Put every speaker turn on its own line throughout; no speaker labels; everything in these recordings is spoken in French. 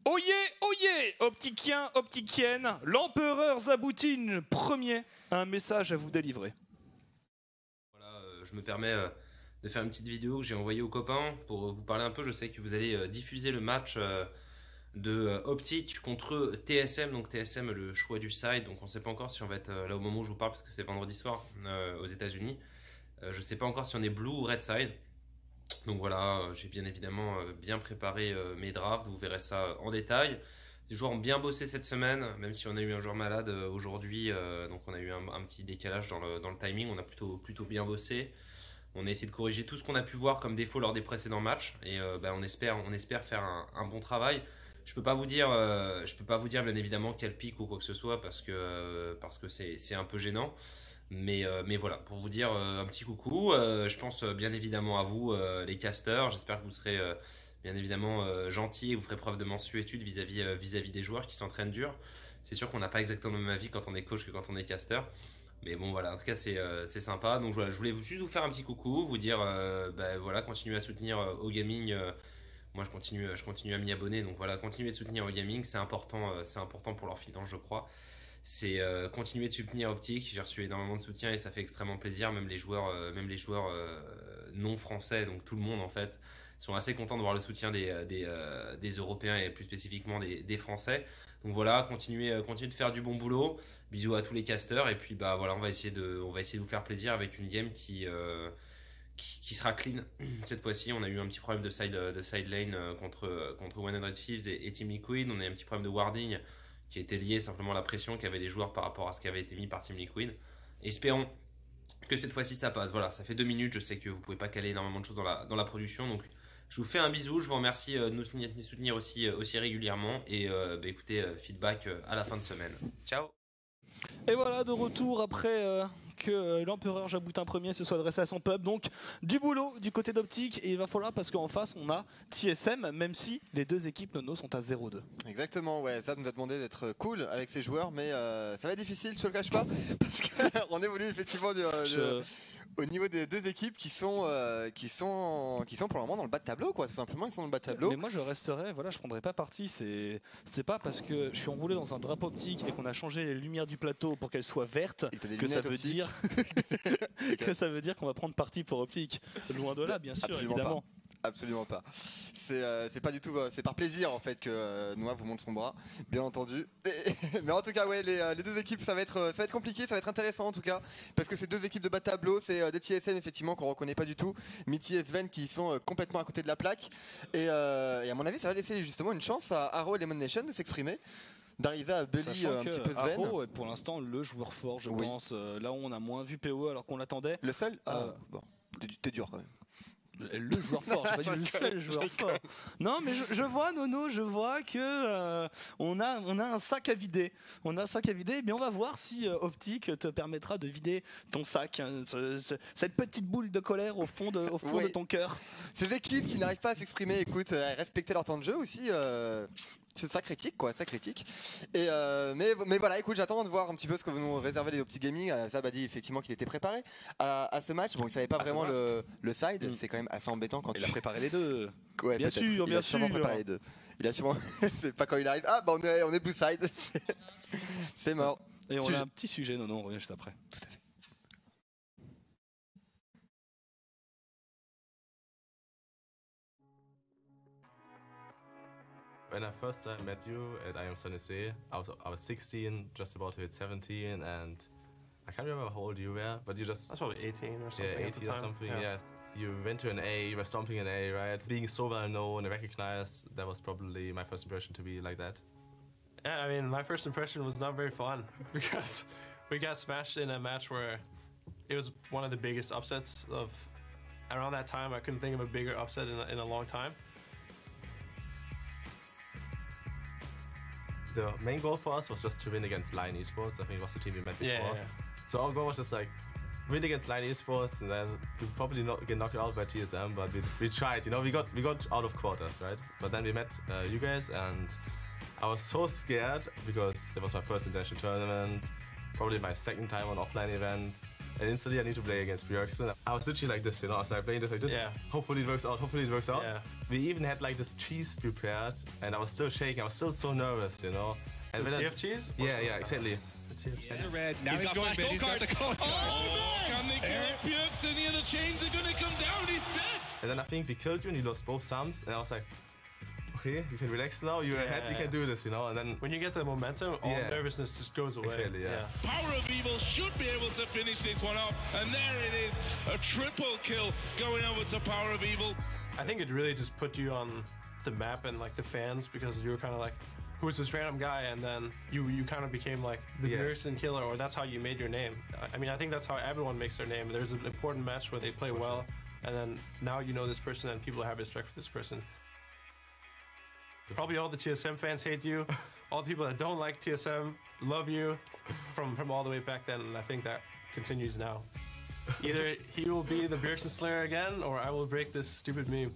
Oyez, oyez, opticiens, opticiennes, l'empereur Zaboutine premier a un message à vous délivrer.
Voilà, je me permets de faire une petite vidéo que j'ai envoyée aux copains pour vous parler un peu. Je sais que vous allez diffuser le match de Optic contre TSM, donc TSM le choix du side, donc on ne sait pas encore si on va être là au moment où je vous parle parce que c'est vendredi soir aux États-Unis. Je ne sais pas encore si on est blue ou red side. Donc voilà, j'ai bien évidemment bien préparé mes drafts, vous verrez ça en détail. Les joueurs ont bien bossé cette semaine, même si on a eu un joueur malade aujourd'hui, donc on a eu un petit décalage dans le timing, on a plutôt bien bossé. On a essayé de corriger tout ce qu'on a pu voir comme défaut lors des précédents matchs et on espère faire un bon travail. Je peux pas vous dire bien évidemment quel pic ou quoi que ce soit parce que c'est un peu gênant. Mais voilà, pour vous dire un petit coucou, je pense bien évidemment à vous les casters, j'espère que vous serez bien évidemment gentils et vous ferez preuve de mansuétude vis-à-vis des joueurs qui s'entraînent dur. C'est sûr qu'on n'a pas exactement le même avis quand on est coach que quand on est caster. Mais bon voilà, en tout cas c'est sympa. Donc voilà, je voulais juste vous faire un petit coucou, vous dire voilà, continuez à soutenir OGaming. Moi je continue à m'y abonner, donc voilà, continuez de soutenir OGaming, c'est important pour leur finance je crois. C'est continuer de soutenir Optic. J'ai reçu énormément de soutien et ça fait extrêmement plaisir. Même les joueurs non français, donc tout le monde en fait, sont assez contents de voir le soutien des Européens et plus spécifiquement des Français. Donc voilà, continuez de faire du bon boulot. Bisous à tous les casters et puis bah voilà, on va essayer de vous faire plaisir avec une game qui sera clean cette fois-ci. On a eu un petit problème de side lane contre 100 Thieves et Team Liquid. On a eu un petit problème de warding qui était lié simplement à la pression qu'avaient les joueurs par rapport à ce qui avait été mis par Team Liquid. Espérons que cette fois-ci ça passe. Voilà, ça fait 2 minutes, je sais que vous ne pouvez pas caler énormément de choses dans la production, donc je vous fais un bisou, je vous remercie de nous soutenir aussi régulièrement et écoutez, feedback à la fin de semaine. Ciao.
Et voilà, de retour après que l'empereur Jaboutin Ier se soit adressé à son peuple. Donc du boulot du côté d'Optic et il va falloir parce qu'en face on a TSM, même si les deux équipes nono sont à 0-2.
Exactement, ouais, ça nous a demandé d'être cool avec ces joueurs, mais ça va être difficile, je te le cache pas, parce qu'on évolue effectivement au niveau des deux équipes qui sont pour le moment dans le bas de tableau, quoi, tout simplement, ils sont dans le bas de tableau.
Mais moi je resterai, voilà, je prendrai pas parti, c'est pas parce que je suis enroulé dans un drapeau optique et qu'on a changé les lumières du plateau pour qu'elles soient vertes que ça veut dire que ça veut dire qu'on va prendre parti pour Optic. Loin de là, bien sûr,
absolument
évidemment.
Pas. Absolument pas. C'est pas du tout, c'est par plaisir en fait que Noah vous montre son bras, bien entendu. Mais en tout cas, ouais, les deux équipes, ça va être compliqué, ça va être intéressant en tout cas, parce que ces deux équipes de bas de tableau, c'est des TSM effectivement qu'on reconnaît pas du tout, Mitty et Sven qui sont complètement à côté de la plaque. Et à mon avis, ça va laisser justement une chance à Arrow et Lemon Nation de s'exprimer, d'arriver à bully un petit peu Sven.
Arrow est pour l'instant le joueur fort, je pense. Là où on a moins vu PO alors qu'on l'attendait.
Le seul bon, t'es dur quand même.
Le joueur fort, j'ai pas dit le seul joueur fort. Non, mais je vois Nono, je vois que on a un sac à vider. On a un sac à vider, mais on va voir si Optic te permettra de vider ton sac, hein, cette petite boule de colère au fond de ton cœur.
Ces équipes qui n'arrivent pas à s'exprimer, écoute, à respecter leur temps de jeu aussi. Ça critique quoi, ça critique. Et mais voilà, écoute, j'attends de voir un petit peu ce que vous nous réservez les Optic Gaming. Sab a dit effectivement qu'il était préparé à ce match. Bon, il savait pas vraiment le side. C'est quand même assez embêtant quand
il a préparé les deux.
Ouais,
bien sûr,
il a sûrement préparé les deux. Il a sûrement. C'est pas quand il arrive. Ah bah on est blue side. C'est mort.
Et on a un petit sujet. Non, on revient juste après.
Tout à fait.
When I first met you at IM San Jose, I was 16, just about to hit 17, and I can't remember how old you were, but you just...
I was probably 18 or something.
Yeah, 18 or something,
yeah.
Yes. You went to an A, you were stomping an A, right? Being so well known and recognized, that was probably my first impression to be like that.
Yeah, I mean, my first impression was not very fun because we got smashed in a match where it was one of the biggest upsets of... Around that time, I couldn't think of a bigger upset in a long time.
The main goal for us was just to win against Lion Esports. I think it was the team we met before.
Yeah.
So our goal was just like win against Lion Esports, and then we'll probably not get knocked out by TSM, but we tried. You know, we got out of quarters, right? But then we met you guys, and I was so scared because it was my first international tournament, probably my second time on offline event, and instantly I need to play against Bjergsen. I was literally like this, you know, I was like playing this like this.
Yeah.
Hopefully it works out, hopefully it works out.
Yeah.
We even had like this cheese prepared, and I was still shaking, I was still so nervous, you know. And
The
when
TF cheese?
yeah, exactly.
The TF cheese.
Yeah, red. Now he's going big. He's got the code.
Can they kill it? Bjergsen here, the chains are gonna come down, he's dead!
And then I think we killed you and you lost both thumbs, and I was like, okay, you can relax now, you're ahead, you can do this, you know, and then
When you get the momentum, all
Yeah.
nervousness just goes away.
Exactly, yeah.
Power of Evil should be able to finish this one off, and there it is, a triple kill going over to Power of Evil.
I think it really just put you on the map and like the fans because you were kind of like, who's this random guy? And then you kind of became like the
Yeah.
Bjergsen killer, or that's how you made your name. I mean, I think that's how everyone makes their name. There's an important match where they play well, and then now you know this person and people have respect for this person. Probably all the TSM fans hate you. All the people that don't like TSM love you from all the way back then, and I think that continues now. Either he will be the Bjergsen Slayer again, or I will break this stupid meme.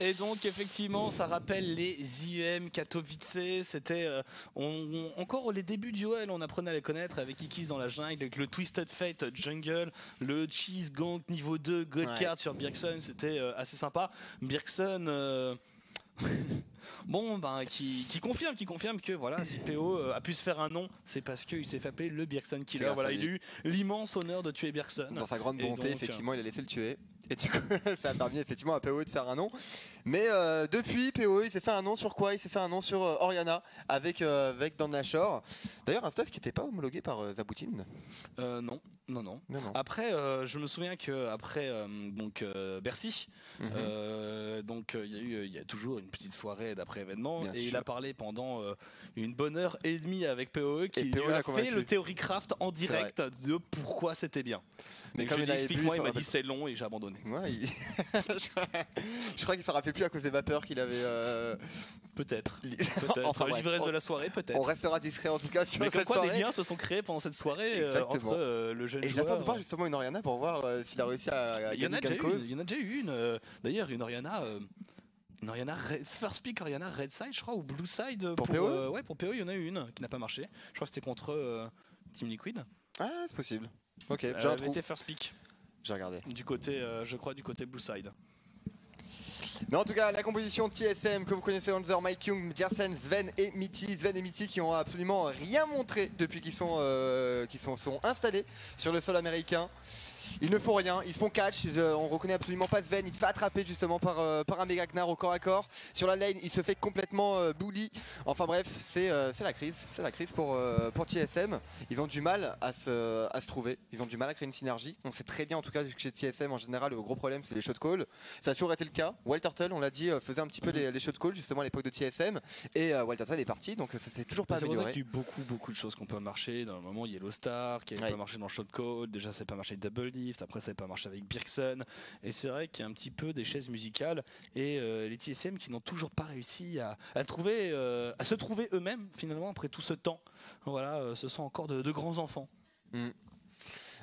Et donc effectivement ça rappelle les IEM Katowice, c'était encore les débuts du OL, on apprenait à les connaître avec Ikis dans la jungle, avec le Twisted Fate Jungle, le Cheese Gank niveau 2 Godcard sur Bjergsen, c'était assez sympa. Bjergsen bon ben qui confirme que voilà, si PO a pu se faire un nom, c'est parce qu'il s'est fait appeler le Bjergsen Killer. Voilà, il a eu l'immense honneur de tuer Bjergsen.
Dans sa grande bonté,
donc,
effectivement, il a laissé le tuer. Et du coup, ça a permis effectivement à PoE de faire un nom. Mais depuis, PoE, il s'est fait un nom sur quoi? Il s'est fait un nom sur Orianna avec Dan Nashor. D'ailleurs, un stuff qui n'était pas homologué par Zabutin.
Non. Après, je me souviens que après Bercy, donc il y a toujours une petite soirée d'après événement,
Bien
et
sûr.
il a parlé pendant une bonne heure et demie avec PoE qui
PoE
lui
l'a
a fait
convaincu.
le Theory Craft en direct de pourquoi c'était bien.
Mais
Et
comme
je lui ai
il
dit,
avait bu,
explique-moi,
ça
il m'a
rappelle-
dit c'est long et j'ai abandonné.
Ouais, je crois qu'il s'en rappelait plus à cause des vapeurs qu'il avait.
Peut-être.
Enfin, bref,
L'ivresse de la soirée,
on
peut-être.
restera discret en tout cas sur
Mais comme
cette
quoi, des
soirée.
liens se sont créés pendant cette soirée
Exactement.
entre le jeune
Et
joueur.
j'attends de voir justement une Orianna pour voir s'il a réussi à
Il y en
gagner
a
gain de
déjà eu,
cause.
il y en a déjà eu une. D'ailleurs, une Orianna. First pick Orianna Red Side, je crois, ou Blue Side.
Pour PoE
ouais, pour PoE, il y en a eu une qui n'a pas marché. Je crois que c'était contre Team Liquid.
Ah, c'est possible. Ok,
Elle
j'ai un
avait
trou.
été first pick.
J'ai regardé.
Du côté, je crois, du côté Blue Side.
Mais en tout cas, la composition TSM que vous connaissez, Hanser, Mike Young, Jersen, Sven et Mitty qui ont absolument rien montré depuis qu'ils sont installés sur le sol américain. Ils ne font rien, ils se font catch, on reconnaît absolument pas Sven, il se fait attraper justement par un méga Gnar au corps à corps. Sur la lane, il se fait complètement bully. Enfin bref, c'est la crise pour TSM. Ils ont du mal à se trouver, ils ont du mal à créer une synergie. On sait très bien en tout cas que chez TSM en général le gros problème c'est les shot calls. Ça a toujours été le cas. Wild Turtle, on l'a dit, faisait un petit peu les shot calls justement à l'époque de TSM. Et Wild Turtle est parti, donc ça s'est toujours pas
C'est pour ça
amélioré.
qu'il y a eu beaucoup de choses qui ont pas marché. Dans le moment, Yellow Star qui n'a pas marché dans le shot call. Déjà, ça n'a pas marché avec Double Lift. Après, ça n'a pas marché avec Bjergsen. Et c'est vrai qu'il y a un petit peu des chaises musicales. Et les TSM qui n'ont toujours pas réussi à se trouver eux-mêmes, finalement, après tout ce temps. Voilà, ce sont encore de grands enfants.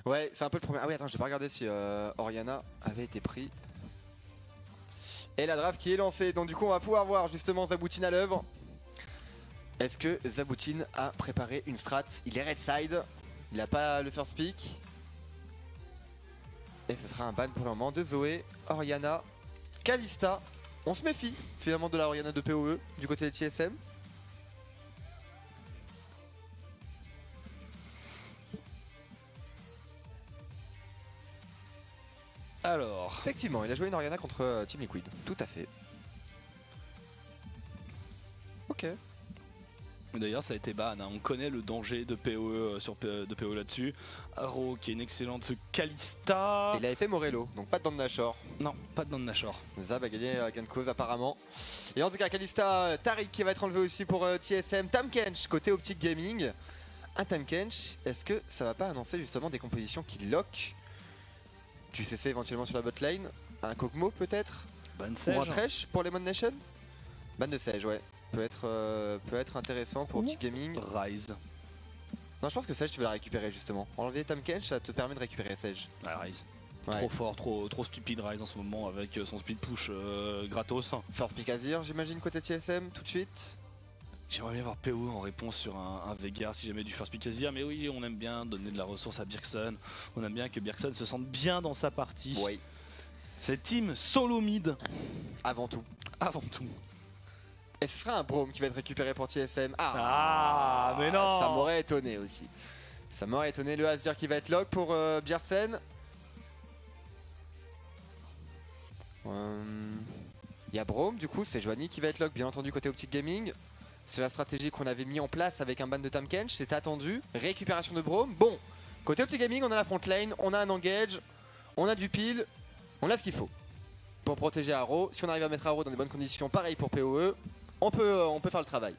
Ouais, c'est un peu le problème. Ah oui, attends, j'ai pas regardé si Orianna avait été pris. Et la draft qui est lancée. Donc du coup, on va pouvoir voir justement Zabutin à l'œuvre. Est-ce que Zabutin a préparé une strat? Il est red side. Il n'a pas le first pick. Et ce sera un ban pour le moment de Zoé, Orianna, Kalista. On se méfie finalement de la Orianna de PoE du côté des TSM.
Alors,
Effectivement, il a joué une Orianna contre Team Liquid. Tout à fait. Ok.
d'ailleurs, ça a été ban. Hein. On connaît le danger de PoE de PoE là-dessus. Arrow qui est une excellente Kalista.
Et il avait fait Morello, donc pas de Dan Nashor.
Non, pas de Dan Nashor.
Zab a gagné gain de cause apparemment. Et en tout cas, Kalista, Tariq qui va être enlevé aussi pour TSM. Tamkench côté Optic Gaming. Un Tamkench, est-ce que ça va pas annoncer justement des compositions qui lock du CC éventuellement sur la bot lane? Un Kog'Maw peut-être?
Ban
Ou un Thresh pour Lemon Nation? Ban de Sage, ouais. Peut être intéressant pour Optic Gaming.
Rise.
Non, je pense que Sage, tu veux la récupérer justement. Enlever Tamkench, ça te permet de récupérer Sage.
Ah, Rise.
Ouais.
Trop fort, trop stupide Rise en ce moment avec son speed push gratos.
First pick Azir, j'imagine, côté TSM, tout de suite.
J'aimerais bien voir PO en réponse sur un Veigar si jamais du first pick Azir, mais oui, on aime bien donner de la ressource à Bjergsen. On aime bien que Bjergsen se sente bien dans sa partie.
Oui.
Cette team solo mid.
Avant tout.
Avant tout.
Et ce sera un Braum qui va être récupéré pour TSM.
Mais non.
Ça m'aurait étonné aussi. Ça m'aurait étonné. Le Azir qui va être lock pour Bjergsen. Il y a Braum, du coup, c'est Joanie qui va être lock, bien entendu, côté Optic Gaming. C'est la stratégie qu'on avait mis en place avec un ban de Tahm-Kench, c'était attendu. Récupération de Braum. Bon, côté Optic Gaming, on a la front lane, on a un engage, on a du pile, on a ce qu'il faut pour protéger Arrow. Si on arrive à mettre Arrow dans des bonnes conditions, pareil pour PoE, on peut faire le travail.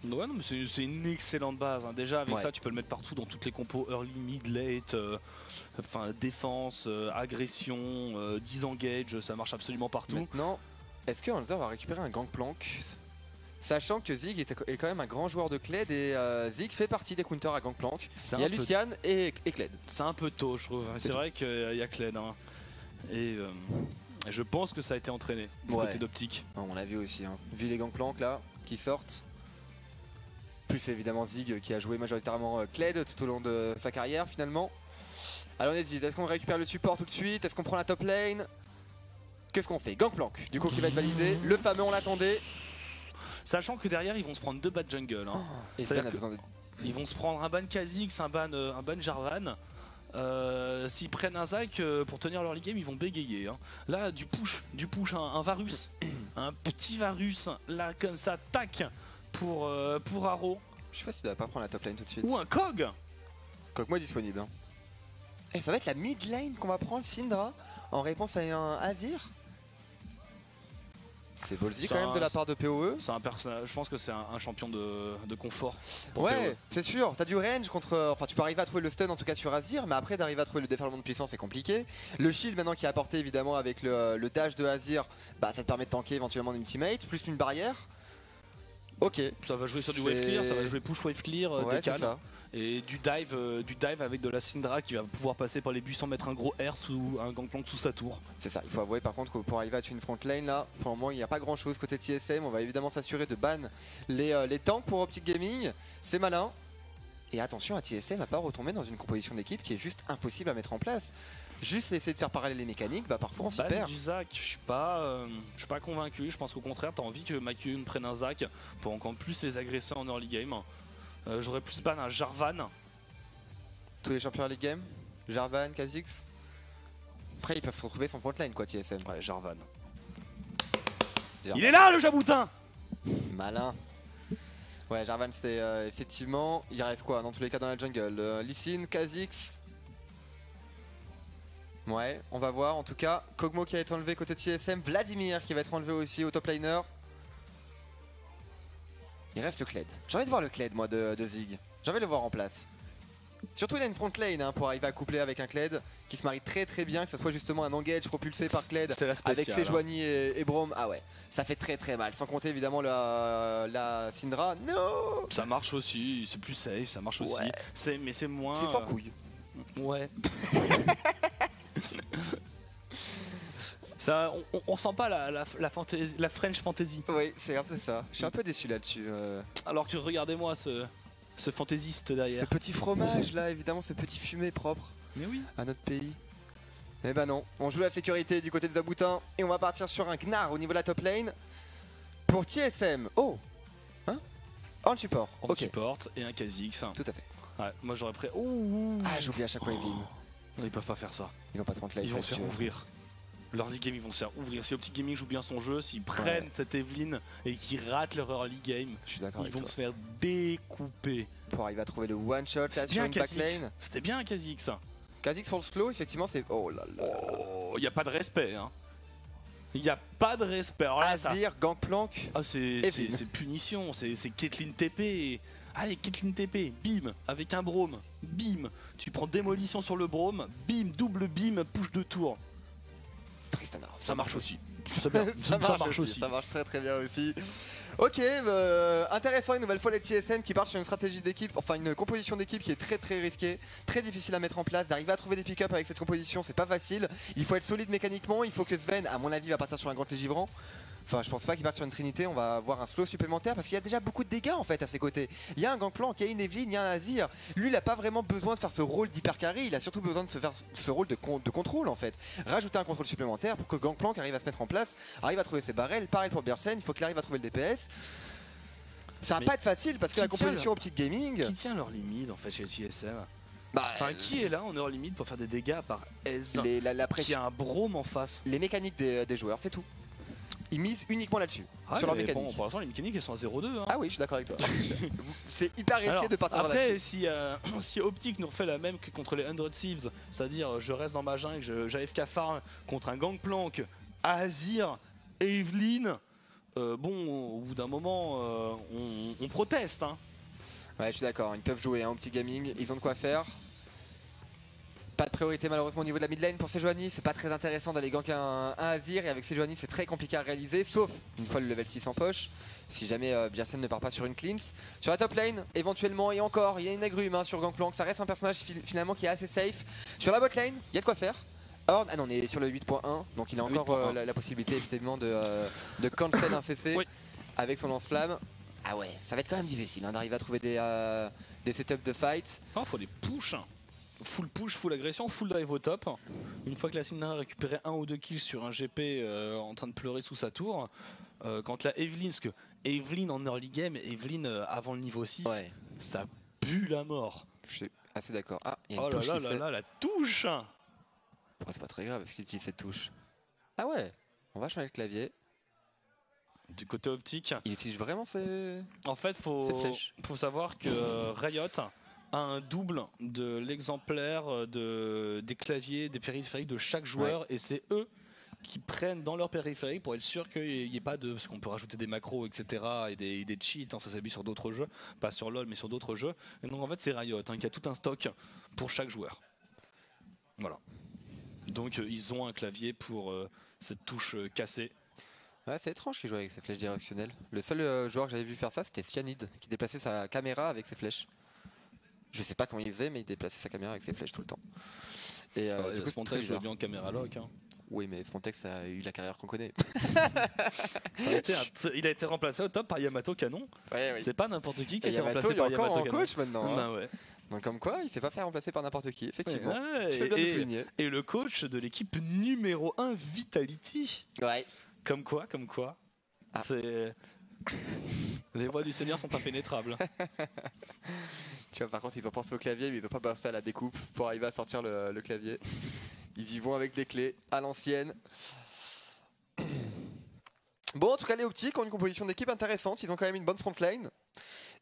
Ouais, non, mais c'est une excellente base. Hein. Déjà, avec
Ouais.
ça, tu peux le mettre partout dans toutes les compos early, mid, late, défense, agression, disengage, ça marche absolument partout.
Maintenant, est-ce que Hanser va récupérer un Gangplank? Sachant que Zig est quand même un grand joueur de Kled et Zig fait partie des counters à Gangplank. Il y a Lucian et Kled.
C'est un peu tôt, je trouve. C'est vrai qu'il y a Kled. Hein. Et je pense que ça a été entraîné du côté d'Optic.
On l'a vu aussi. Hein. Vu les Gangplank là qui sortent. Plus évidemment Zig qui a joué majoritairement Kled tout au long de sa carrière finalement. Alors on hésite. Est-ce qu'on récupère le support tout de suite? Est-ce qu'on prend la top lane? Qu'est-ce qu'on fait? Gangplank du coup qui va être validé. Le fameux on l'attendait.
Sachant que derrière ils vont se prendre 2 bans jungle. Hein.
Et Sven a besoin de...
Ils vont se prendre un ban Kha'Zix, un ban Jarvan. S'ils prennent un Zac pour tenir leur league game, ils vont bégayer. Hein. Là, du push, un Varus, un petit Varus, là comme ça, tac, pour Arrow.
Je sais pas si tu dois pas prendre la top lane tout de suite.
Ou un Kog.
Kog'Maw disponible. Hein. Et ça va être la mid lane qu'on va prendre Syndra en réponse à un Azir. C'est ballsy quand même de la part de PoE.
C'est un personnage, je pense que c'est un champion de confort.
Ouais, c'est sûr. T'as du range contre. Enfin, tu peux arriver à trouver le stun en tout cas sur Azir, mais après d'arriver à trouver le déferlement de puissance c'est compliqué. Le shield maintenant qui est apporté évidemment avec le dash de Azir, bah ça te permet de tanker éventuellement une ultimate, plus une barrière. Ok.
Ça va jouer sur du wave clear, ça va jouer push wave clear,
ouais,
décale.
ça.
Et du dive avec de la Syndra qui va pouvoir passer par les buissons, mettre un gros R sous un Gangplank sous sa tour.
C'est ça, il faut avouer par contre que pour arriver à tuer une front lane là, pour le moment il n'y a pas grand chose côté TSM. On va évidemment s'assurer de ban les tanks pour Optic Gaming, c'est malin. Et attention à TSM à pas retomber dans une composition d'équipe qui est juste impossible à mettre en place. Juste essayer de faire parallèle les mécaniques, bah parfois on s'y perd.
Du Zac, je suis pas convaincu, je pense qu'au contraire t'as envie que Makyun prenne un Zac pour encore plus les agresser en early game. J'aurais plus ban un Jarvan.
Tous les champions early game, Jarvan, Kha'Zix. Après ils peuvent se retrouver sans point lane quoi TSM.
Ouais, Jarvan. Il est là le Jaboutin.
Malin. Ouais, Jarvan c'était effectivement. Il reste quoi dans tous les cas dans la jungle? Lee Sin, Kha'Zix. Ouais, on va voir en tout cas. Kog'Maw qui va être enlevé côté TSM. Vladimir qui va être enlevé aussi au top laner. Il reste le Kled. J'ai envie de voir le Kled moi de Zig. J'ai envie de le voir en place. Surtout il a une front lane hein, pour arriver à coupler avec un Kled qui se marie très très bien, que ce soit justement un engage propulsé par Kled avec ses Joanie et Braum. Ah ouais, ça fait très très mal. Sans compter évidemment la Syndra. Non.
Ça marche aussi, c'est plus safe, ça marche aussi.
Ouais.
Mais c'est moins.
C'est sans couilles.
Ouais. Ça, on sent pas la French fantasy.
Oui, c'est un peu ça. Je suis un peu déçu là-dessus.
Alors que regardez-moi ce fantaisiste derrière.
Ce petit fromage là, évidemment, ce petit fumet propre.
Mais oui.
À notre pays. Eh ben non, on joue la sécurité du côté des Zaboutins et on va partir sur un Gnar au niveau de la top lane. Pour TSM. Oh. Hein. En support.
En support et un Kha'Zix.
Tout à fait.
Ouais, moi j'aurais pris. Ouh.
Ah, j'oublie à chaque fois Evelyn.
Non, ils peuvent pas faire ça.
Ils vont pas te rendre là.
Ils vont se faire ouvrir. Leur early game, ils vont se faire ouvrir. Si Optic Gaming joue bien son jeu, s'ils prennent cette Evelyn et qu'ils ratent leur early game, ils vont se faire découper.
Pour arriver à trouver le one shot là sur une backlane.
C'était bien un Kha'Zix.
Kha'Zix pour le slow, effectivement, c'est. Oh là là.
Il n'y a pas de respect. Hein. Il n'y a pas de respect. Alors là,
Azir, Gangplank.
Ah, c'est punition. C'est Caitlyn TP. Allez, Caitlyn TP, bim, avec un Braum, bim. Tu prends démolition sur le Braum, bim, double bim, push de tour.
Tristana.
Ça marche aussi.
Ça marche aussi. Ça marche très très bien aussi. Ok, intéressant, une nouvelle fois les TSM qui partent sur une stratégie d'équipe, enfin une composition d'équipe qui est très très risquée, très difficile à mettre en place. D'arriver à trouver des pick-up avec cette composition, c'est pas facile. Il faut être solide mécaniquement, il faut que Sven, à mon avis, va partir sur un grand légivrant. Enfin, je pense pas qu'il parte sur une Trinité, on va avoir un slow supplémentaire parce qu'il y a déjà beaucoup de dégâts en fait à ses côtés. Il y a un Gangplank, il y a une Evelyn, il y a un Azir. Lui, il a pas vraiment besoin de faire ce rôle d'hyper carré, il a surtout besoin de se faire ce rôle de contrôle en fait. Rajouter un contrôle supplémentaire pour que Gangplank arrive à se mettre en place, arrive à trouver ses barrels. Pareil pour Bjergsen, il faut qu'il arrive à trouver le DPS. Ça va pas être facile parce que la composition Optic Gaming.
Qui tient leur limite en fait chez TSM?
Bah,
Enfin, qui est là en heure limite pour faire des dégâts à part Ez qui a un brome en face?
Les mécaniques des joueurs, c'est tout. Ils misent uniquement là-dessus, sur leur mécanique.
Bon, pour l'instant, les mécaniques elles sont à 0-2. Hein.
Ah oui, je suis d'accord avec toi. C'est hyper risqué de partir
après,
là-dessus.
si Optic nous refait la même que contre les 100 Thieves, c'est-à-dire je reste dans ma jungle, j'AFK farm contre un Gangplank, Azir, Evelyn, bon, au bout d'un moment, on proteste. Hein.
Ouais, je suis d'accord, ils peuvent jouer, hein, Optic Gaming, ils ont de quoi faire. Pas de priorité malheureusement au niveau de la mid lane pour Sejuani, c'est pas très intéressant d'aller ganker un Azir et avec Sejuani c'est très compliqué à réaliser, sauf une fois le level 6 en poche, si jamais Bjergsen ne part pas sur une cleanse. Sur la top lane, éventuellement, et encore, il y a une agrume hein, sur Gangplank, ça reste un personnage finalement qui est assez safe. Sur la bot lane, il y a de quoi faire. Horn, ah non, on est sur le 8.1, donc il a encore la possibilité effectivement de cancel un CC oui. Avec son lance-flamme. Ah ouais, ça va être quand même difficile hein, d'arriver à trouver des setups de fight.
Oh, faut des push. Full push, full agression, full dive au top. Une fois que la Syndra a récupéré 1 ou 2 kills sur un GP en train de pleurer sous sa tour, quand la Evelyn, parce que Evelyn en early game, Evelyn avant le niveau 6, ouais. Ça pue la mort.
Je suis assez d'accord. Ah, il y a une
oh
touche
là, la touche.
Oh, c'est pas très grave, qu'il utilise cette touche. Ah ouais, on va changer le clavier.
Du côté optique.
Il utilise vraiment ses...
En fait, faut savoir que Riot a un double de l'exemplaire des claviers, des périphériques de chaque joueur, ouais. Et c'est eux qui prennent dans leur périphérique pour être sûr qu'il n'y ait pas de... Parce qu'on peut rajouter des macros, etc. et des cheats, hein, ça s'habille sur d'autres jeux, pas sur LoL mais sur d'autres jeux. Et donc en fait c'est Riot hein, qui a tout un stock pour chaque joueur. Voilà. Donc ils ont un clavier pour cette touche cassée.
Ouais, c'est étrange qu'il joue avec ses flèches directionnelles. Le seul joueur que j'avais vu faire ça c'était Cyanide, qui déplaçait sa caméra avec ses flèches. Je sais pas comment il faisait, mais il déplaçait sa caméra avec ses flèches tout le temps. Et du coup,
Spontex jouait bien en caméra lock. Hein.
Oui, mais Spontex a eu la carrière qu'on connaît.
Il a été remplacé au top par Yamato Canon.
Ouais, oui.
C'est pas n'importe qui a été
Yamato,
remplacé par Yamato
Canon.
Il est encore en coach
maintenant. Hein.
Bah ouais.
Donc comme quoi, il s'est pas fait remplacer par n'importe qui, effectivement.
Ouais,
je fais bien de souligner.
Et le coach de l'équipe numéro 1 Vitality.
Ouais.
Comme quoi. Ah. C'est... Les voies du Seigneur sont impénétrables.
Tu vois, par contre, ils ont pensé au clavier, mais ils ont pas pensé à la découpe pour arriver à sortir le clavier. Ils y vont avec les clés, à l'ancienne. Bon, en tout cas, les Optiques ont une composition d'équipe intéressante. Ils ont quand même une bonne frontline.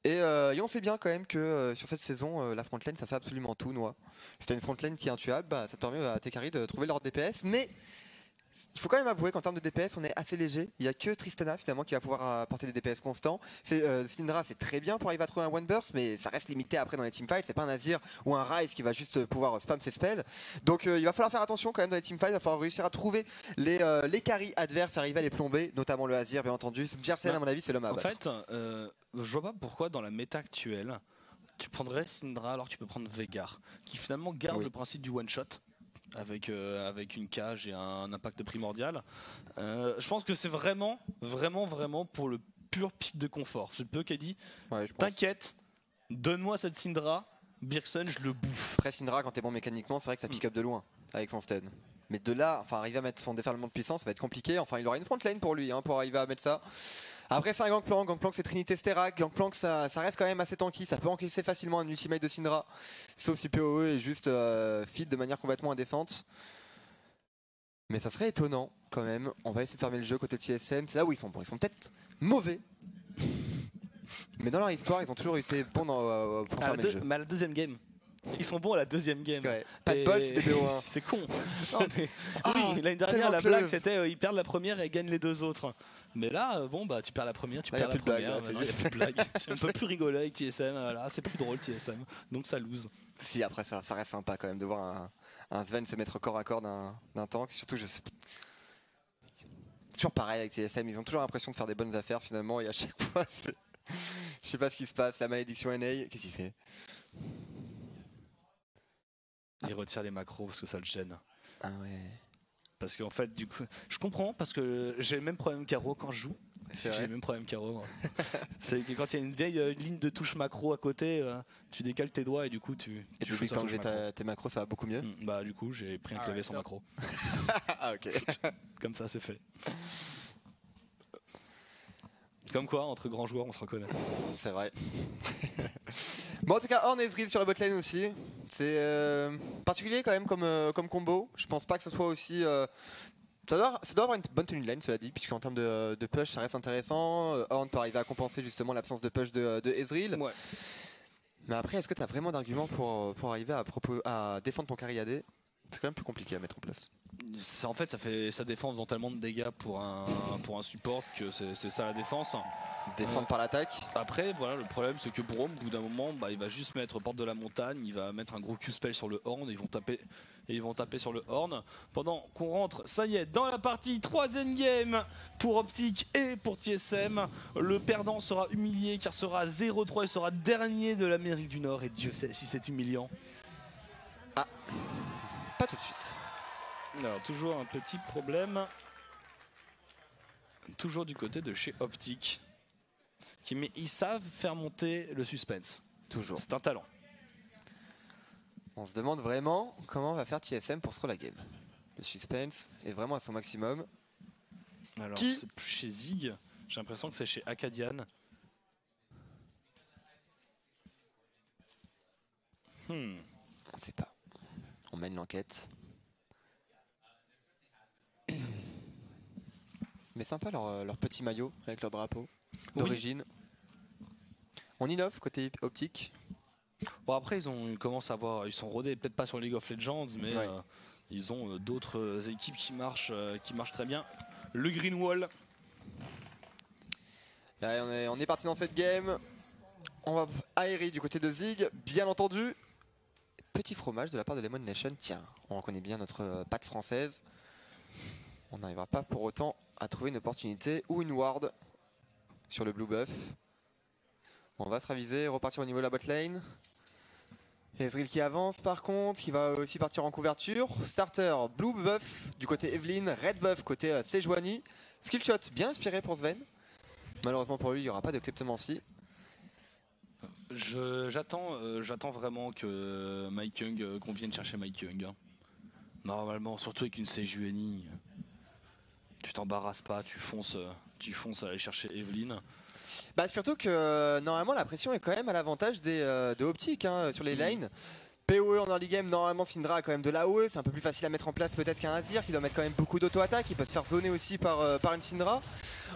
Et on sait bien quand même que sur cette saison, la frontline, ça fait absolument tout, Noah. Si t'as une frontline qui est intuable, bah, ça te permet à tes carries de trouver leur DPS. Mais il faut quand même avouer qu'en termes de DPS, on est assez léger. Il n'y a que Tristana finalement qui va pouvoir apporter des DPS constants. Syndra, c'est très bien pour arriver à trouver un one burst, mais ça reste limité après dans les teamfights. C'est pas un Azir ou un Ryze qui va juste pouvoir spam ses spells. Donc il va falloir faire attention quand même dans les teamfights. Il va falloir réussir à trouver les carries adverses et arriver à les plomber, notamment le Azir bien entendu. Bjergsen à mon avis c'est l'homme à battre.
En fait, je vois pas pourquoi dans la méta actuelle, tu prendrais Syndra alors que tu peux prendre Veigar, qui finalement garde le principe du one shot. Avec une cage et un impact primordial. Je pense que c'est vraiment pour le pur pic de confort. C'est peu qui a dit t'inquiète, donne-moi cette Syndra, Bjergsen, je le bouffe.
Après Syndra, quand t'es bon mécaniquement, c'est vrai que ça pick up de loin avec son stun. Mais de là, enfin arriver à mettre son déferlement de puissance, ça va être compliqué. Enfin, il aura une front lane pour lui, hein, pour arriver à mettre ça. Après, c'est un Gangplank. Gangplank, c'est Trinité Sterak. Gangplank, ça reste quand même assez tanky. Ça peut encaisser facilement un ultimate de Syndra. Sauf si PoE est juste feed de manière complètement indécente. Mais ça serait étonnant quand même. On va essayer de fermer le jeu côté TSM. C'est là où ils sont bons. Ils sont peut-être mauvais. Mais dans leur histoire, ils ont toujours été bons pour fermer le jeu.
Mais à la deuxième game. Ils sont bons à la deuxième game.
Ouais. Pas de bol, c'est des BO1.
C'est con. Non, mais, oui, l'année dernière, la blague, c'était ils perdent la première et gagnent les deux autres. Mais là, bon, bah, tu perds la première, tu perds la première. Il n'y a plus de blague. On peut plus rigoler avec TSM. Voilà, c'est plus drôle, TSM. Donc ça lose.
Si, après ça reste sympa quand même de voir un Sven se mettre corps à corps d'un tank. Surtout, je sais. C'est toujours pareil avec TSM. Ils ont toujours l'impression de faire des bonnes affaires finalement. Et à chaque fois, je sais pas ce qui se passe. La malédiction NA, qu'est-ce qu'il fait?
Il retire les macros parce que ça le gêne.
Ah ouais.
Parce qu'en fait, du coup, je comprends parce que j'ai le même problème qu'Aro quand je joue. J'ai le même problème qu'Aro. C'est que quand il y a une vieille une ligne de touche macro à côté, tu décales tes doigts et du coup tu.
Et depuis que t'as enlevé tes macros, ça va beaucoup mieux.
Bah du coup j'ai pris un clavier sans macro.
Ah ok.
Comme ça c'est fait. Comme quoi, entre grands joueurs, on se reconnaît.
C'est vrai. Bon, en tout cas, Ornn Ezreal sur la botlane aussi. C'est particulier quand même comme combo. Je pense pas que ce soit aussi. Ça doit avoir une bonne tenue de lane, cela dit, puisqu'en termes de push, ça reste intéressant. Ornn peut arriver à compenser justement l'absence de push de Ezreal.
Ouais.
Mais après, est-ce que tu as vraiment d'arguments pour arriver à défendre ton carry AD? C'est quand même plus compliqué à mettre en place.
En fait, ça défend en faisant tellement de dégâts pour un support que c'est ça la défense.
Défendre par l'attaque.
Après, voilà, le problème c'est que Braum, au bout d'un moment, il va juste mettre porte de la montagne, il va mettre un gros Q-spell sur le horn, et ils vont taper sur le horn. Pendant qu'on rentre, ça y est, dans la partie 3ème game pour Optic et pour TSM. Le perdant sera humilié car sera 0-3 et sera dernier de l'Amérique du Nord. Et Dieu sait si c'est humiliant.
Ah, pas tout de suite.
Alors, toujours un petit problème. Toujours du côté de chez Optic. Mais ils savent faire monter le suspense.
Toujours.
C'est un talent.
On se demande vraiment comment va faire TSM pour se la game. Le suspense est vraiment à son maximum.
Alors, c'est plus chez Zig. J'ai l'impression que c'est chez Acadian.
On ne sait pas. On mène l'enquête. Mais sympa leur petit maillot avec leur drapeau d'origine. Oui. On innove côté Optic.
Bon après ils commencent à avoir, ils sont rodés peut-être pas sur League of Legends, mais ouais. Ils ont d'autres équipes qui marchent très bien. Le Green Wall.
Là, on est parti dans cette game. On va aérer du côté de Zig, bien entendu. Petit fromage de la part de Lemon Nation. Tiens, on reconnaît bien notre patte française. On n'arrivera pas pour autant à trouver une opportunité ou une ward sur le blue buff. On va se raviser, repartir au niveau de la bot lane. Ezreal qui avance par contre, qui va aussi partir en couverture. Starter, blue buff du côté Evelyn, red buff côté Sejuani. Skill shot bien inspiré pour Sven. Malheureusement pour lui, il n'y aura pas de Kleptomancy.
J'attends vraiment que Mike Young, qu'on vienne chercher Mike Young. Hein. Normalement, surtout avec une Sejuani, tu t'embarrasses pas, tu fonces à aller chercher Evelyn.
Bah surtout que normalement la pression est quand même à l'avantage de Optic hein, sur les lanes. PoE en early game, normalement Syndra a quand même de l'AOE, c'est un peu plus facile à mettre en place peut-être qu'un Azir qui doit mettre quand même beaucoup d'auto-attaque, il peut se faire zoner aussi par une Syndra.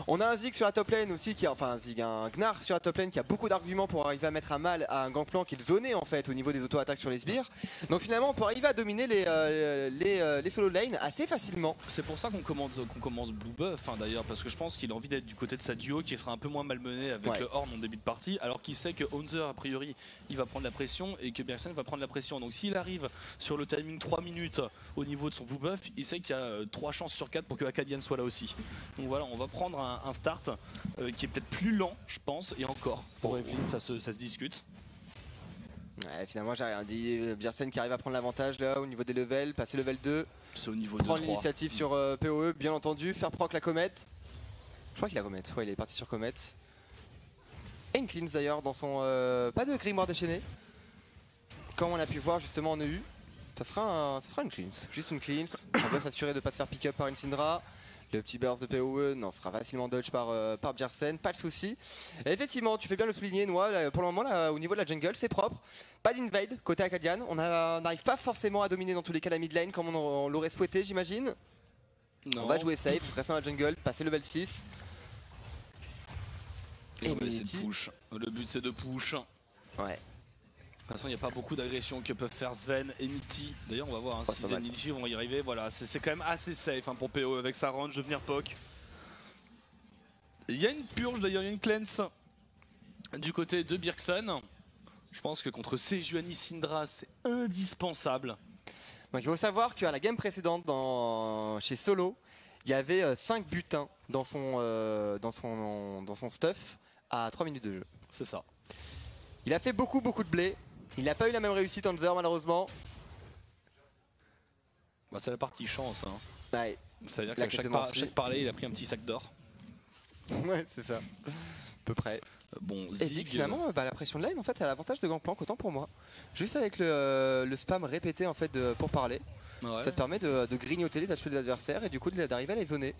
On a un Zig sur la top lane aussi, un Gnar sur la top lane qui a beaucoup d'arguments pour arriver à mettre à mal à un Gangplank qui le zonait en fait au niveau des auto-attaques sur les sbires. Donc finalement on peut arriver à dominer les solo lane assez facilement.
C'est pour ça qu'on commence Blue Buff hein, d'ailleurs, parce que je pense qu'il a envie d'être du côté de sa duo qui sera un peu moins malmené avec le Horn en début de partie, alors qu'il sait que Honzer a priori il va prendre la pression et que Bjergsen va prendre la pression. Donc s'il arrive sur le timing 3 minutes au niveau de son Blue Buff, il sait qu'il y a 3 chances sur 4 pour que Acadian soit là aussi. Donc voilà, on va prendre un start qui est peut-être plus lent je pense, et encore pour Evelyn ça se discute.
Ouais, finalement j'ai rien dit, Bjergsen qui arrive à prendre l'avantage là au niveau des levels, passer level 2.
C'est au niveau
prendre l'initiative sur PoE bien entendu, faire proc la comète. Je crois qu'il a comète, ouais il est parti sur comète. Et une cleanse d'ailleurs dans son... pas de grimoire déchaîné. Comme on a pu voir justement en EU. Ça sera une cleanse, juste une cleanse. On doit s'assurer de ne pas se faire pick up par une Syndra. Le petit burst de PoE sera facilement dodge par Bjergsen, pas de souci. Et effectivement, tu fais bien le souligner, Noah, pour le moment là, au niveau de la jungle, c'est propre. Pas d'invade côté Acadian, on n'arrive pas forcément à dominer dans tous les cas la mid lane comme on l'aurait souhaité, j'imagine. On va jouer safe, rester dans la jungle, passer level 6.
Et push. Le but c'est de push.
Ouais.
De toute façon, il n'y a pas beaucoup d'agressions que peuvent faire Sven et Mitty. D'ailleurs, on va voir si Sven et Mitty vont y arriver. Voilà, c'est quand même assez safe hein, pour PoE avec sa range de venir poke. Il y a une purge d'ailleurs, il y a une cleanse du côté de Bjergsen. Je pense que contre Sejuani Syndra, c'est indispensable.
Donc il faut savoir qu'à la game précédente chez Solo, il y avait 5 butins dans son stuff à 3 minutes de jeu.
C'est ça.
Il a fait beaucoup de blé. Il n'a pas eu la même réussite en Honzer malheureusement.
Bah, c'est la partie chance. Hein.
Ouais.
C'est-à-dire qu'à chaque parler, il a pris un petit sac d'or.
Ouais, c'est ça. À peu près.
Bon,
Et
Zig,
Zig, finalement, la pression de lane, en fait, elle a l'avantage de Gangplank, autant pour moi. Juste avec le spam répété, en fait, pour parler.
ouais.
Ça te permet de grignoter les HP de l'adversaire et du coup d'arriver à les zoner.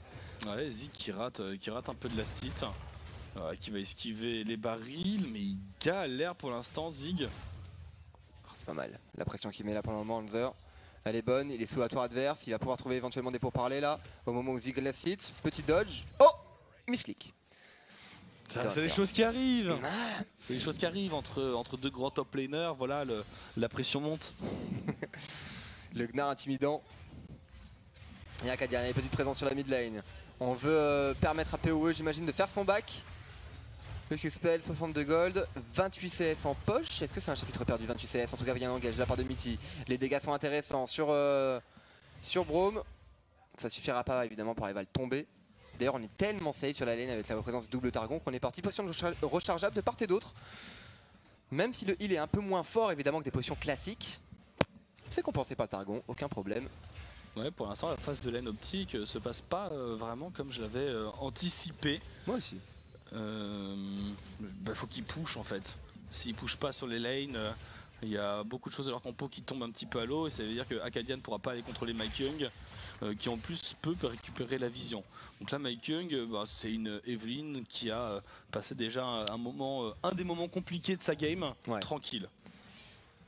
Ouais, Zig qui rate un peu de la stit. Qui va esquiver les barils, mais il galère pour l'instant, Zig.
Oh, c'est pas mal. La pression qu'il met là pour le moment, Hanser. Elle est bonne, il est sous la tour adverse, il va pouvoir trouver éventuellement des pourparlers là. Au moment où Zig laisse hit, petit dodge. Oh, misclick.
C'est des choses qui arrivent. C'est des choses qui arrivent entre deux grands top laners. Voilà, la pression monte.
Le Gnar intimidant. Et Akadia, il y a une petite présence sur la mid lane. On veut permettre à PoE, j'imagine, de faire son back. Le Q-Spell, 62 gold, 28 CS en poche. Est-ce que c'est un chapitre perdu, 28 CS? En tout cas, il y a un engage de la part de Mitty. Les dégâts sont intéressants sur Braum. Ça suffira pas, évidemment, pour arriver à le tomber. D'ailleurs, on est tellement safe sur la lane avec la présence de double Targon qu'on est parti potion rechargeable de part et d'autre. Même si le heal est un peu moins fort, évidemment, que des potions classiques. C'est compensé par le Targon, aucun problème.
Ouais, pour l'instant, la phase de lane optique se passe pas vraiment comme je l'avais anticipé.
Moi aussi.
Faut qu'ils push en fait. S'ils pushent pas sur les lanes, il y a beaucoup de choses de leur compo qui tombent un petit peu à l'eau et ça veut dire que Akadia ne pourra pas aller contrôler Mike Young qui en plus peut récupérer la vision. Donc là Mike Young, c'est une Evelyn qui a passé déjà un des moments compliqués de sa game, tranquille.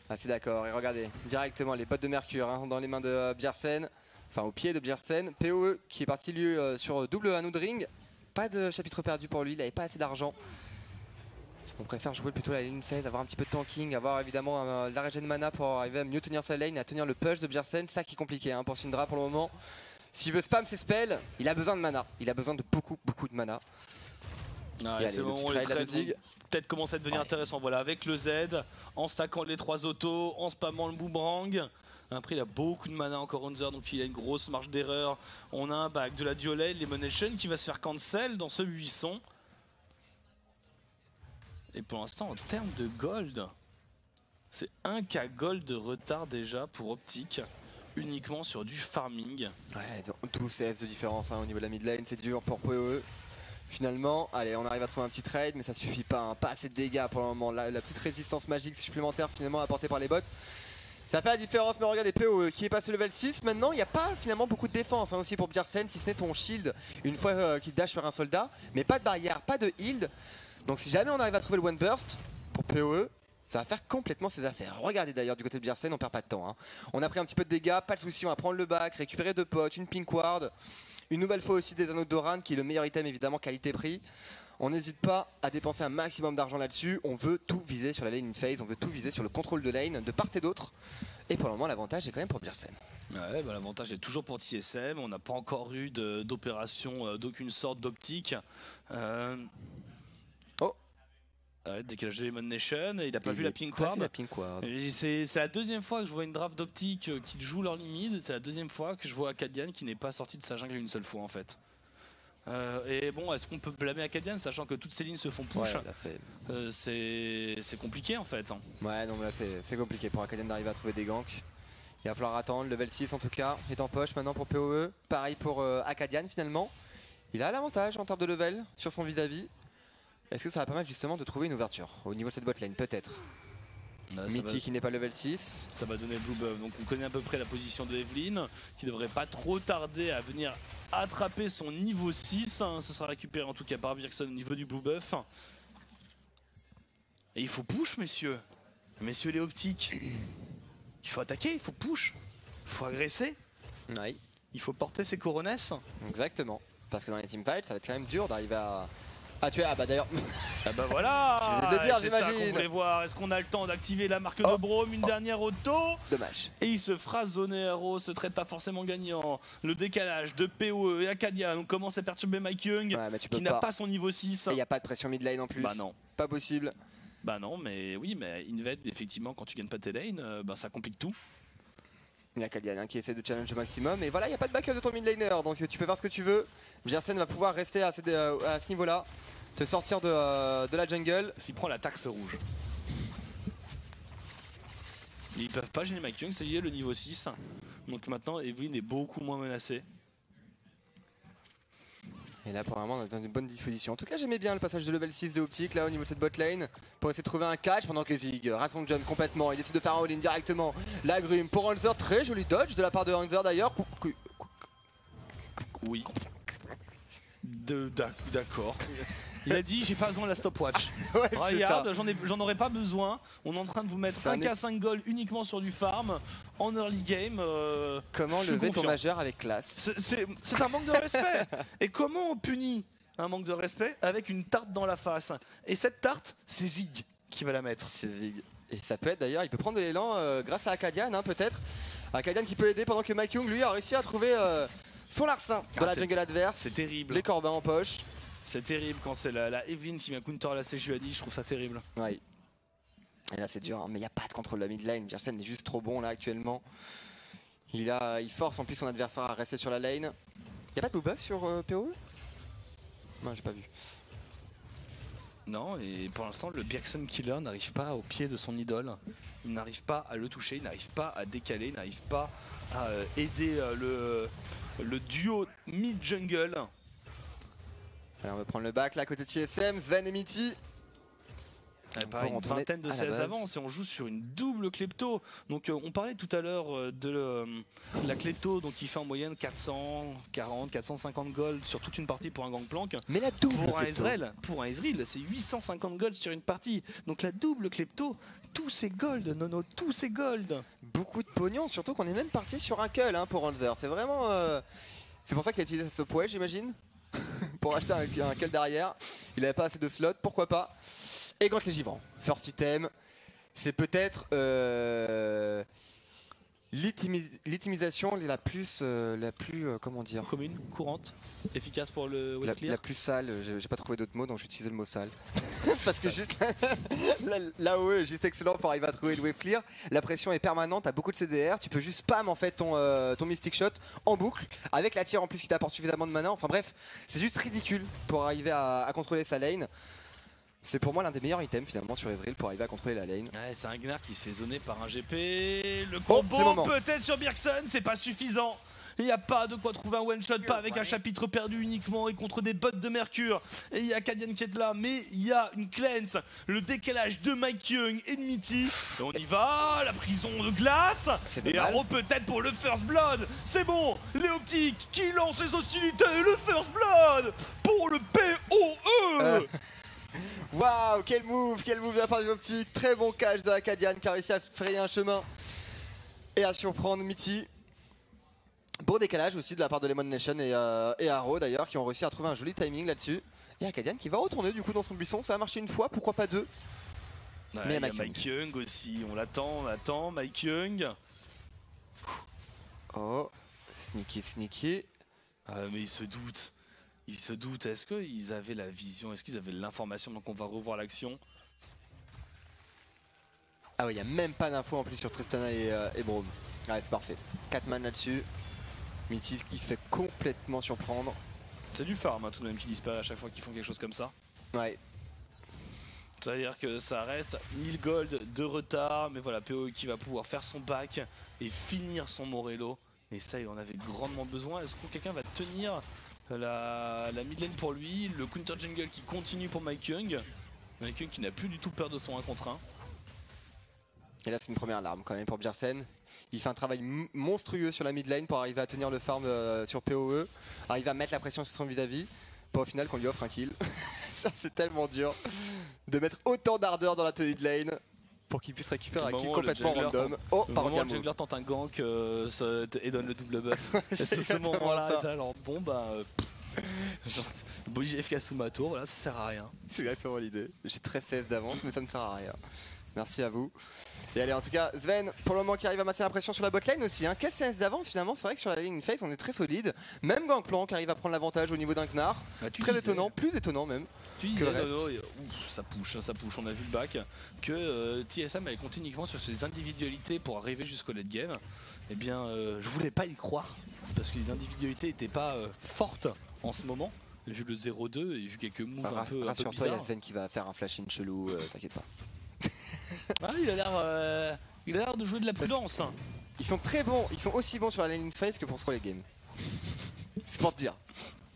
Ah, c'est d'accord, et regardez, directement les bottes de Mercure hein, dans les mains de Bjersen, enfin au pied de Bjersen. PoE qui est parti lui sur double anneau de ring. Pas de chapitre perdu pour lui, il n'avait pas assez d'argent. On préfère jouer plutôt la lane phase, avoir un petit peu de tanking, avoir évidemment la regen mana pour arriver à mieux tenir sa lane et à tenir le push de Bjersen. Ça qui est compliqué hein, pour Syndra pour le moment. S'il veut spam ses spells, il a besoin de mana. Il a besoin de beaucoup de mana.
C'est le moment où les trades vont peut-être commencer à devenir intéressant. Voilà, avec le Z, en stackant les 3 autos, en spammant le boomerang. Après, il a beaucoup de mana encore Hanser, donc il a une grosse marge d'erreur. On a un back de la Duolade, l'Elimination qui va se faire cancel dans ce buisson. Et pour l'instant, en termes de gold, c'est 1K gold de retard déjà pour Optic, uniquement sur du farming. Ouais,
12 CS de différence hein, au niveau de la mid lane, c'est dur pour PoE. Finalement, allez, on arrive à trouver un petit trade, mais ça suffit pas, hein, pas assez de dégâts pour le moment. La petite résistance magique supplémentaire finalement apportée par les bots. Ça fait la différence, mais regardez PoE qui est passé level 6. Maintenant, il n'y a pas finalement beaucoup de défense hein, aussi pour Bjersen, si ce n'est son shield une fois qu'il dash sur un soldat. Mais pas de barrière, pas de heal. Donc si jamais on arrive à trouver le one burst pour PoE, ça va faire complètement ses affaires. Regardez d'ailleurs du côté de Bjersen, on perd pas de temps. Hein. On a pris un petit peu de dégâts, pas de soucis, on va prendre le back, récupérer 2 potes, une pink ward. Une nouvelle fois aussi des anneaux d'Oran qui est le meilleur item évidemment qualité-prix. On n'hésite pas à dépenser un maximum d'argent là-dessus. On veut tout viser sur la lane in phase, on veut tout viser sur le contrôle de lane de part et d'autre. Et pour le moment l'avantage est quand même pour Bjersen.
Ouais, l'avantage est toujours pour TSM. On n'a pas encore eu d'opération d'aucune sorte d'optique. Décalage de Lemon Nation, il n'a pas vu la Pink Ward. C'est la deuxième fois que je vois une draft d'optique qui joue leur limite. C'est la deuxième fois que je vois Akadian qui n'est pas sorti de sa jungle une seule fois en fait. Et bon, est-ce qu'on peut blâmer Akadian sachant que toutes ces lignes se font push? C'est compliqué en fait.
Ouais, non, mais là c'est compliqué pour Akadian d'arriver à trouver des ganks. Il va falloir attendre. Level 6 en tout cas est en poche maintenant pour PoE. Pareil pour Akadian finalement. Il a l'avantage en termes de level sur son vis-à-vis. Est-ce que ça va permettre justement de trouver une ouverture au niveau de cette botlane? Peut-être. Mitty qui n'est pas level 6.
Ça va donner Blue Buff. Donc on connaît à peu près la position de Evelyn qui devrait pas trop tarder à venir attraper son niveau 6. Ce sera récupéré en tout cas par Bjersen au niveau du Blue Buff. Et il faut push messieurs. Messieurs les optiques. Il faut attaquer, il faut push. Il faut agresser.
Oui.
Il faut porter ses coronesses.
Exactement. Parce que dans les teamfights ça va être quand même dur d'arriver à... Ah tu es, ah bah d'ailleurs.
Ah bah voilà.
C'est de le dire,
c'est ça qu'on voulait voir. Est-ce qu'on a le temps d'activer la marque de Braum, une dernière auto?
Dommage.
Et il se fera zoner héros, ce trade pas forcément gagnant. Le décalage de PoE et Akadia, on commence à perturber Mike Young qui n'a pas son niveau 6.
Et il n'y a pas de pression mid lane en plus.
Bah non.
Pas possible.
Bah non, mais oui, mais Invade effectivement quand tu gagnes pas tes lanes, ça complique tout.
Il y a Akadian qui essaie de challenge au maximum. Et voilà, il n'y a pas de backup de ton mid laner, donc tu peux faire ce que tu veux. Bjersen va pouvoir rester à ce niveau-là. Te sortir de la jungle.
S'il prend la taxe rouge. Ils peuvent pas gêner Mike Young, ça y est, le niveau 6. Donc maintenant, Evelyn est beaucoup moins menacée.
Et là, pour le moment, on est dans une bonne disposition. En tout cas, j'aimais bien le passage de level 6 de Optic là au niveau de cette bot lane pour essayer de trouver un catch pendant que Zig rate son jump complètement. Il décide de faire un all-in directement. La Grume pour Hanser, très joli dodge de la part de Hanser d'ailleurs.
Oui. D'accord. Il a dit j'ai pas besoin de la stopwatch.
Ouais,
Regarde, j'en aurais pas besoin. On est en train de vous mettre
Ça
1k5 gold uniquement sur du farm en early game.
Comment lever ton majeur avec classe?
C'est un manque de respect. Et comment on punit un manque de respect avec une tarte dans la face? Et cette tarte, c'est Zig qui va la mettre.
C'est Zig. Et ça peut être d'ailleurs, il peut prendre de l'élan grâce à Akadian hein, peut-être. Akadian qui peut aider pendant que Mike Young lui a réussi à trouver son larcin dans la jungle adverse.
C'est terrible.
Les corbins en poche.
C'est terrible quand c'est la Evelyn qui vient counter la Sejuani, je trouve ça terrible.
Oui. Et là c'est dur, hein, mais il n'y a pas de contrôle de la mid lane. Bjergsen est juste trop bon là actuellement. Il force en plus son adversaire à rester sur la lane. Il n'y a pas de blue buff sur PoE? Non, j'ai pas vu.
Non, et pour l'instant le Bjergsen Killer n'arrive pas au pied de son idole. Il n'arrive pas à le toucher, il n'arrive pas à décaler, il n'arrive pas à aider le duo mid-jungle.
Alors on va prendre le back là côté TSM, Sven et Mitty.
Pareil, une vingtaine de CS d'avance et on joue sur une double klepto. Donc on parlait tout à l'heure de la klepto donc qui fait en moyenne 440, 450 gold sur toute une partie pour un gangplank.
Mais la double
pour un Ezreal, c'est 850 gold sur une partie. Donc la double klepto, tous ces gold, Nono, tous ces gold.
Beaucoup de pognon, surtout qu'on est même parti sur un cull hein, pour Hanser. C'est vraiment... C'est pour ça qu'il a utilisé cette stopwatch j'imagine. Pour acheter un cull derrière. Il avait pas assez de slots, pourquoi pas. Et Gant les Givrants, first item, c'est peut-être l'itemisation la plus comment dire,
commune, courante, efficace pour le wave clear.
La plus sale, j'ai pas trouvé d'autres mots donc j'ai utilisé le mot sale. Parce que juste l'AOE est juste excellent pour arriver à trouver le wave clear. La pression est permanente, t'as beaucoup de CDR, tu peux juste spam en fait ton Mystic Shot en boucle avec la tire en plus qui t'apporte suffisamment de mana. Enfin bref, c'est juste ridicule pour arriver à contrôler sa lane. C'est pour moi l'un des meilleurs items finalement sur Ezreal pour arriver à contrôler la lane.
Ouais, c'est un Gnar qui se fait zoner par un GP. Le combo peut-être sur Bjergsen, c'est pas suffisant. Il n'y a pas de quoi trouver un one shot, pas avec un chapitre perdu uniquement et contre des bots de mercure. Et il y a Akadian qui est là, mais il y a une cleanse, le décalage de Mike Young et de Mitty. Et on y va, la prison de glace. Et Arrow peut-être pour le first blood. C'est bon, les optiques qui lancent les hostilités, le first blood pour le PoE.
Waouh, quel move de la part des optiques. Très bon catch de Akadian qui a réussi à se frayer un chemin et à surprendre Mitty. Beau décalage aussi de la part de Lemon Nation et Arrow d'ailleurs qui ont réussi à trouver un joli timing là-dessus. Et Akadian qui va retourner du coup dans son buisson, ça a marché une fois, pourquoi pas deux.
Ouais, mais il y a Mike Young aussi, on l'attend, Mike Young.
Oh, sneaky.
Mais il se doute, est-ce qu'ils avaient la vision, est-ce qu'ils avaient l'information? Donc on va revoir l'action.
Ah ouais, il n'y a même pas d'infos en plus sur Tristana et Braum. Ouais, c'est parfait. 4 man là-dessus. Mitty qui se fait complètement surprendre.
C'est du farm hein, tout de même qui disparaît à chaque fois qu'ils font quelque chose comme ça.
Ouais.
C'est-à-dire que ça reste 1000 gold de retard, mais voilà, PoE qui va pouvoir faire son back et finir son Morello. Et ça, il en avait grandement besoin. Est-ce que quelqu'un va tenir la mid lane pour lui? Le counter jungle qui continue pour Mike Young. Mike Young qui n'a plus du tout peur de son 1 contre 1.
Et là, c'est une première larme quand même pour Bjergsen. Il fait un travail monstrueux sur la mid lane pour arriver à tenir le farm sur PoE, arriver à mettre la pression sur son vis-à-vis, pour au final qu'on lui offre un kill. Ça, c'est tellement dur de mettre autant d'ardeur dans la tenue de lane pour qu'il puisse récupérer un kill complètement random. Oh, par
le jungler tente un gank et donne le double buff. Et c'est ce moment-là, alors bon bah... Bouger FK sous ma tour, voilà, ça sert à rien.
C'est exactement l'idée. J'ai 13 CS d'avance, mais ça ne sert à rien. Merci à vous. Et allez, en tout cas, Sven, pour le moment, qui arrive à maintenir la pression sur la botlane aussi. Hein. 15 CS d'avance, finalement, c'est vrai que sur la ligne face, on est très solide. Même Gangplank arrive à prendre l'avantage au niveau d'un Gnar. Très étonnant, plus étonnant même.
Tu disais, ça push. On a vu le back que TSM avait compté uniquement sur ses individualités pour arriver jusqu'au late game. Eh bien, je voulais pas y croire parce que les individualités n'étaient pas fortes en ce moment. Vu le 0-2 et vu quelques moves un peu bizarres.
Rassure-toi, il y a Sven qui va faire un flash-in chelou, t'inquiète pas.
Ah, il a l'air de jouer de la prudence.
Ils sont très bons, ils sont aussi bons sur la lane phase que pour se les games. C'est pour te dire.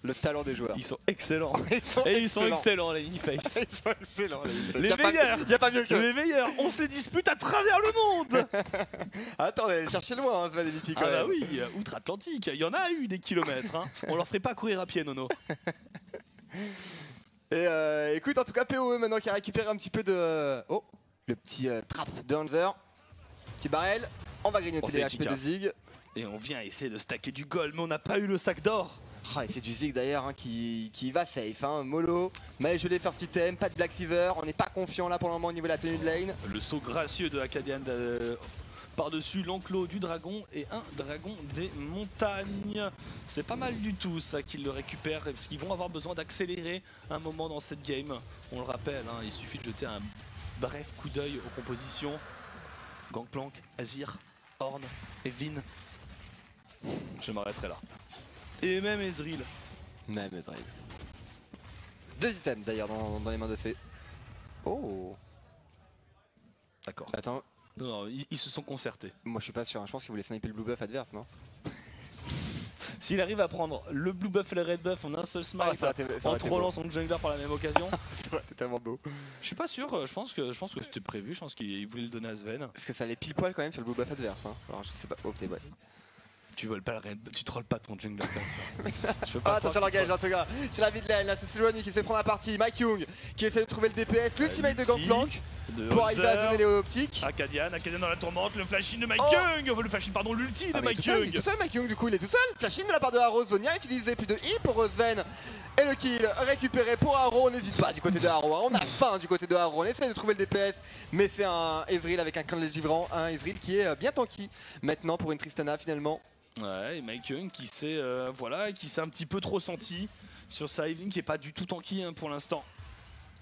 Le talent des joueurs.
Ils sont excellents.
Ils sont
excellents les Uniface.
Ils sont excellents.
Les meilleurs.
Y a pas mieux que.
Les meilleurs. On se les dispute à travers le monde.
Attends, allez chercher loin, hein, Sven et Viti, quand même.
Ah bah oui, outre-Atlantique. Il y en a eu des kilomètres. Hein. On leur ferait pas courir à pied, Nono.
Et écoute, en tout cas, POE maintenant qui a récupéré un petit peu de. Oh, le petit trap de Hanser. Petit barrel. On va grignoter les HP de Zig.
Et on vient essayer de stacker du gold, mais on n'a pas eu le sac d'or.
Oh, et c'est du Zig d'ailleurs hein, qui va safe. Hein. Mollo, mais je l'ai first item, pas de Black Cleaver. On n'est pas confiant là pour le moment au niveau de la tenue de lane.
Le saut gracieux de Acadian par-dessus l'enclos du dragon et un dragon des montagnes. C'est pas mal du tout ça qu'ils le récupèrent parce qu'ils vont avoir besoin d'accélérer un moment dans cette game. On le rappelle, hein, il suffit de jeter un bref coup d'œil aux compositions. Gangplank, Azir, Ornn, Evelynn. Je m'arrêterai là. Et même Ezreal.
Même Ezreal. 2 items d'ailleurs dans les mains de C. Oh.
D'accord.
Attends.
Non, ils se sont concertés.
Moi je suis pas sûr, hein. Je pense qu'il voulait sniper le blue buff adverse, non?
S'il arrive à prendre le blue buff et le red buff en un seul smite en trollant son jungler par la même occasion.
C'est tellement beau.
Je suis pas sûr, je pense que c'était prévu, je pense qu'il voulait le donner à Sven.
Parce que ça allait pile poil quand même sur le blue buff adverse. Hein. Alors je sais pas. Oh t'es ouais.
Tu voles pas le red, tu trolles pas ton jungler comme ça.
Attention l'engage en tout cas. C'est la vie de lane, là c'est Sejuani qui se fait prendre la partie. Mike Young qui essaie de trouver le DPS. L'ultimate de Gangplank pour arriver à zoner les optiques.
Acadian dans la tourmente, le flash-in de Mike Young. Le flash-in, pardon, l'ulti de Mike
Young.
Il
est tout seul Mike Young, du coup il est tout seul. Flash-in de la part de Arrow. Zonia utilisé plus de heal pour Sven. Et le kill récupéré pour Arrow. On n'hésite pas du côté de Arrow. On a faim du côté de Arrow. On essaie de trouver le DPS. Mais c'est un Ezreal avec un clan délivrant. Un Ezreal qui est bien tanky maintenant pour une Tristana finalement.
Ouais, et Mike Young qui s'est un petit peu trop senti sur sa Evelynn qui est pas du tout tanky hein, pour l'instant.